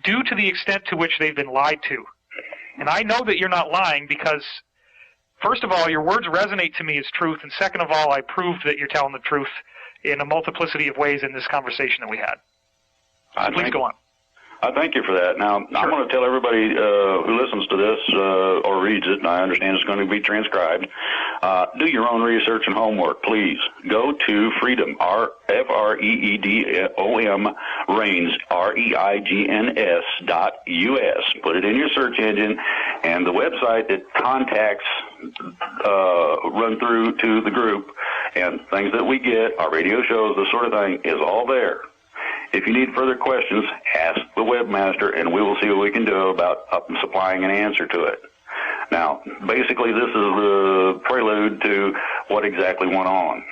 due to the extent to which they've been lied to. And I know that you're not lying because, first of all, your words resonate to me as truth, and second of all, I proved that you're telling the truth in a multiplicity of ways in this conversation that we had. Please go on. I thank you for that. Now, sure. I'm going to tell everybody who listens to this or reads it, and I understand it's going to be transcribed, do your own research and homework, please. Go to Freedom, Freedom, Reigns, REIGNS.US. Put it in your search engine, and the website that contacts run through to the group and things that we get, our radio shows, this sort of thing, is all there. If you need further questions, ask the webmaster, and we will see what we can do about supplying an answer to it. Now, basically, this is the prelude to what exactly went on.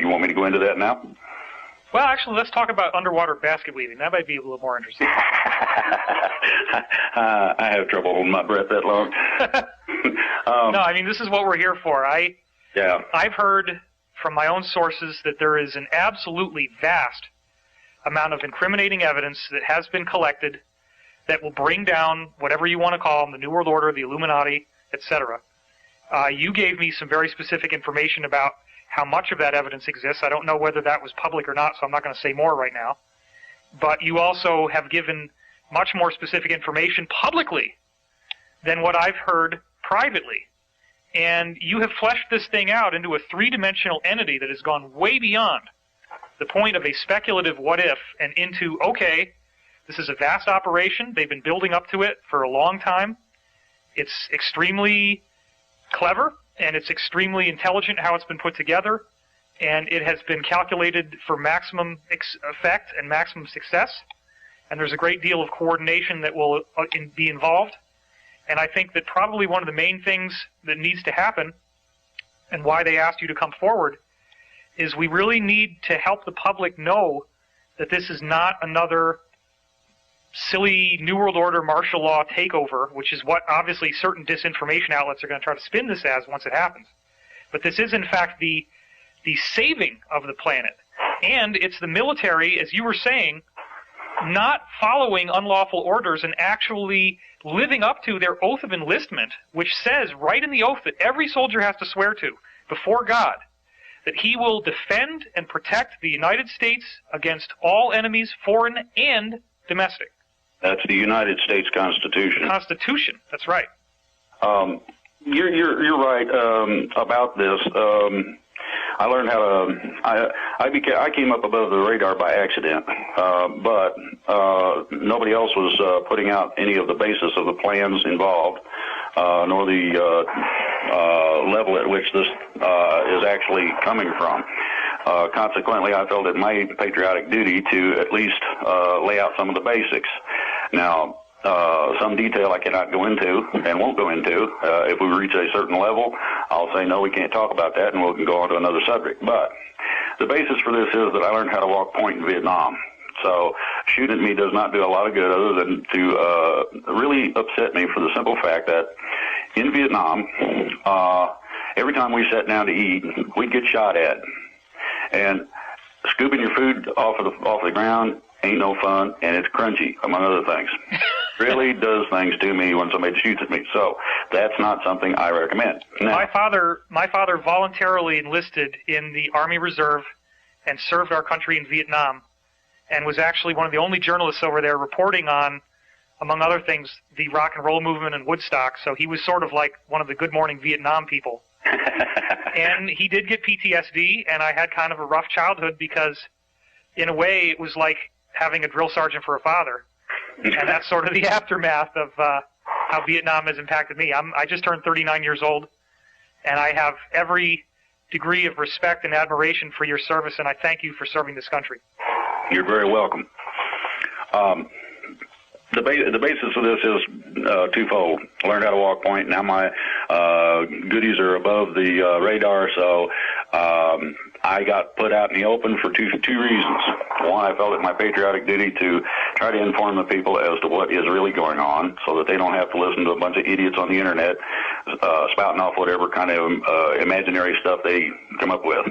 You want me to go into that now? Well, actually, let's talk about underwater basket weaving. That might be a little more interesting. I have trouble holding my breath that long. No, I mean, this is what we're here for. I've heard from my own sources that there is an absolutely vast amount of incriminating evidence that has been collected that will bring down whatever you want to call them, the New World Order, the Illuminati, etc. You gave me some very specific information about how much of that evidence exists. I don't know whether that was public or not, so I'm not going to say more right now. But you also have given much more specific information publicly than what I've heard privately. And you have fleshed this thing out into a three-dimensional entity that has gone way beyond the point of a speculative what-if and into, okay, this is a vast operation. They've been building up to it for a long time. It's extremely clever, and it's extremely intelligent how it's been put together, and it has been calculated for maximum effect and maximum success, and there's a great deal of coordination that will be involved. And I think that probably one of the main things that needs to happen, and why they asked you to come forward, is we really need to help the public know that this is not another silly New World Order martial law takeover, which is what obviously certain disinformation outlets are going to try to spin this as once it happens. But this is, in fact, the saving of the planet. And it's the military, as you were saying, not following unlawful orders and actually living up to their oath of enlistment, which says right in the oath that every soldier has to swear to before God, that he will defend and protect the United States against all enemies, foreign and domestic. That's the United States Constitution. Constitution, that's right. You're right about this. I learned how to. I came up above the radar by accident, but nobody else was putting out any of the basis of the plans involved, nor the level at which this is actually coming from. Consequently, I felt it my patriotic duty to at least lay out some of the basics. Now, some detail I cannot go into and won't go into. If we reach a certain level, I'll say, no, we can't talk about that, and we can go on to another subject. But the basis for this is that I learned how to walk point in Vietnam. So shooting at me does not do a lot of good other than to really upset me for the simple fact that in Vietnam, every time we sat down to eat, we'd get shot at. And scooping your food off the ground ain't no fun, and it's crunchy, among other things. Really does things to me when somebody shoots at me. So that's not something I recommend. Now, my father voluntarily enlisted in the Army Reserve and served our country in Vietnam, and was actually one of the only journalists over there reporting on, among other things, the rock and roll movement in Woodstock. So he was sort of like one of the Good Morning Vietnam people. And he did get PTSD, and I had kind of a rough childhood because, in a way, it was like having a drill sergeant for a father. And that's sort of the aftermath of how Vietnam has impacted me. I just turned 39 years old, and I have every degree of respect and admiration for your service, and I thank you for serving this country. You're very welcome. The basis of this is twofold. I learned how to walk point. Now my goodies are above the radar, so I got put out in the open for two reasons. One, I felt it my patriotic duty to try to inform the people as to what is really going on so that they don't have to listen to a bunch of idiots on the internet spouting off whatever kind of imaginary stuff they come up with.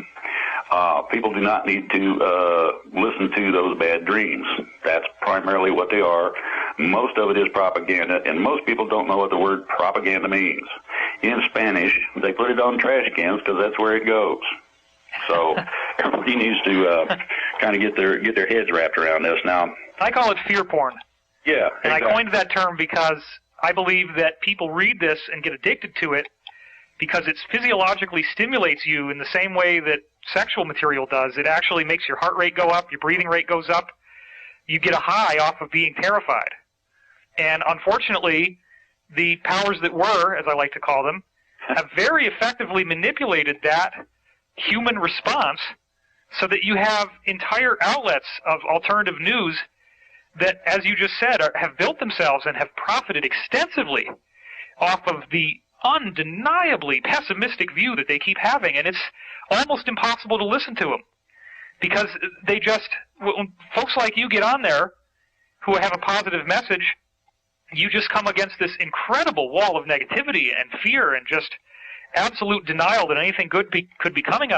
People do not need to listen to those bad dreams. That's primarily what they are. Most of it is propaganda, and most people don't know what the word propaganda means. In Spanish, they put it on trash cans because that's where it goes. So everybody needs to kind of get their heads wrapped around this. Now, I call it fear porn. Yeah, and exactly. I coined that term because I believe that people read this and get addicted to it because it physiologically stimulates you in the same way that sexual material does. It actually makes your heart rate go up, your breathing rate goes up. You get a high off of being terrified. And unfortunately, the powers that were, as I like to call them, have very effectively manipulated that human response so that you have entire outlets of alternative news that, as you just said, have built themselves and have profited extensively off of the undeniably pessimistic view that they keep having. And it's almost impossible to listen to them because they just, when folks like you get on there who have a positive message, you just come against this incredible wall of negativity and fear and just absolute denial that anything good could be coming out.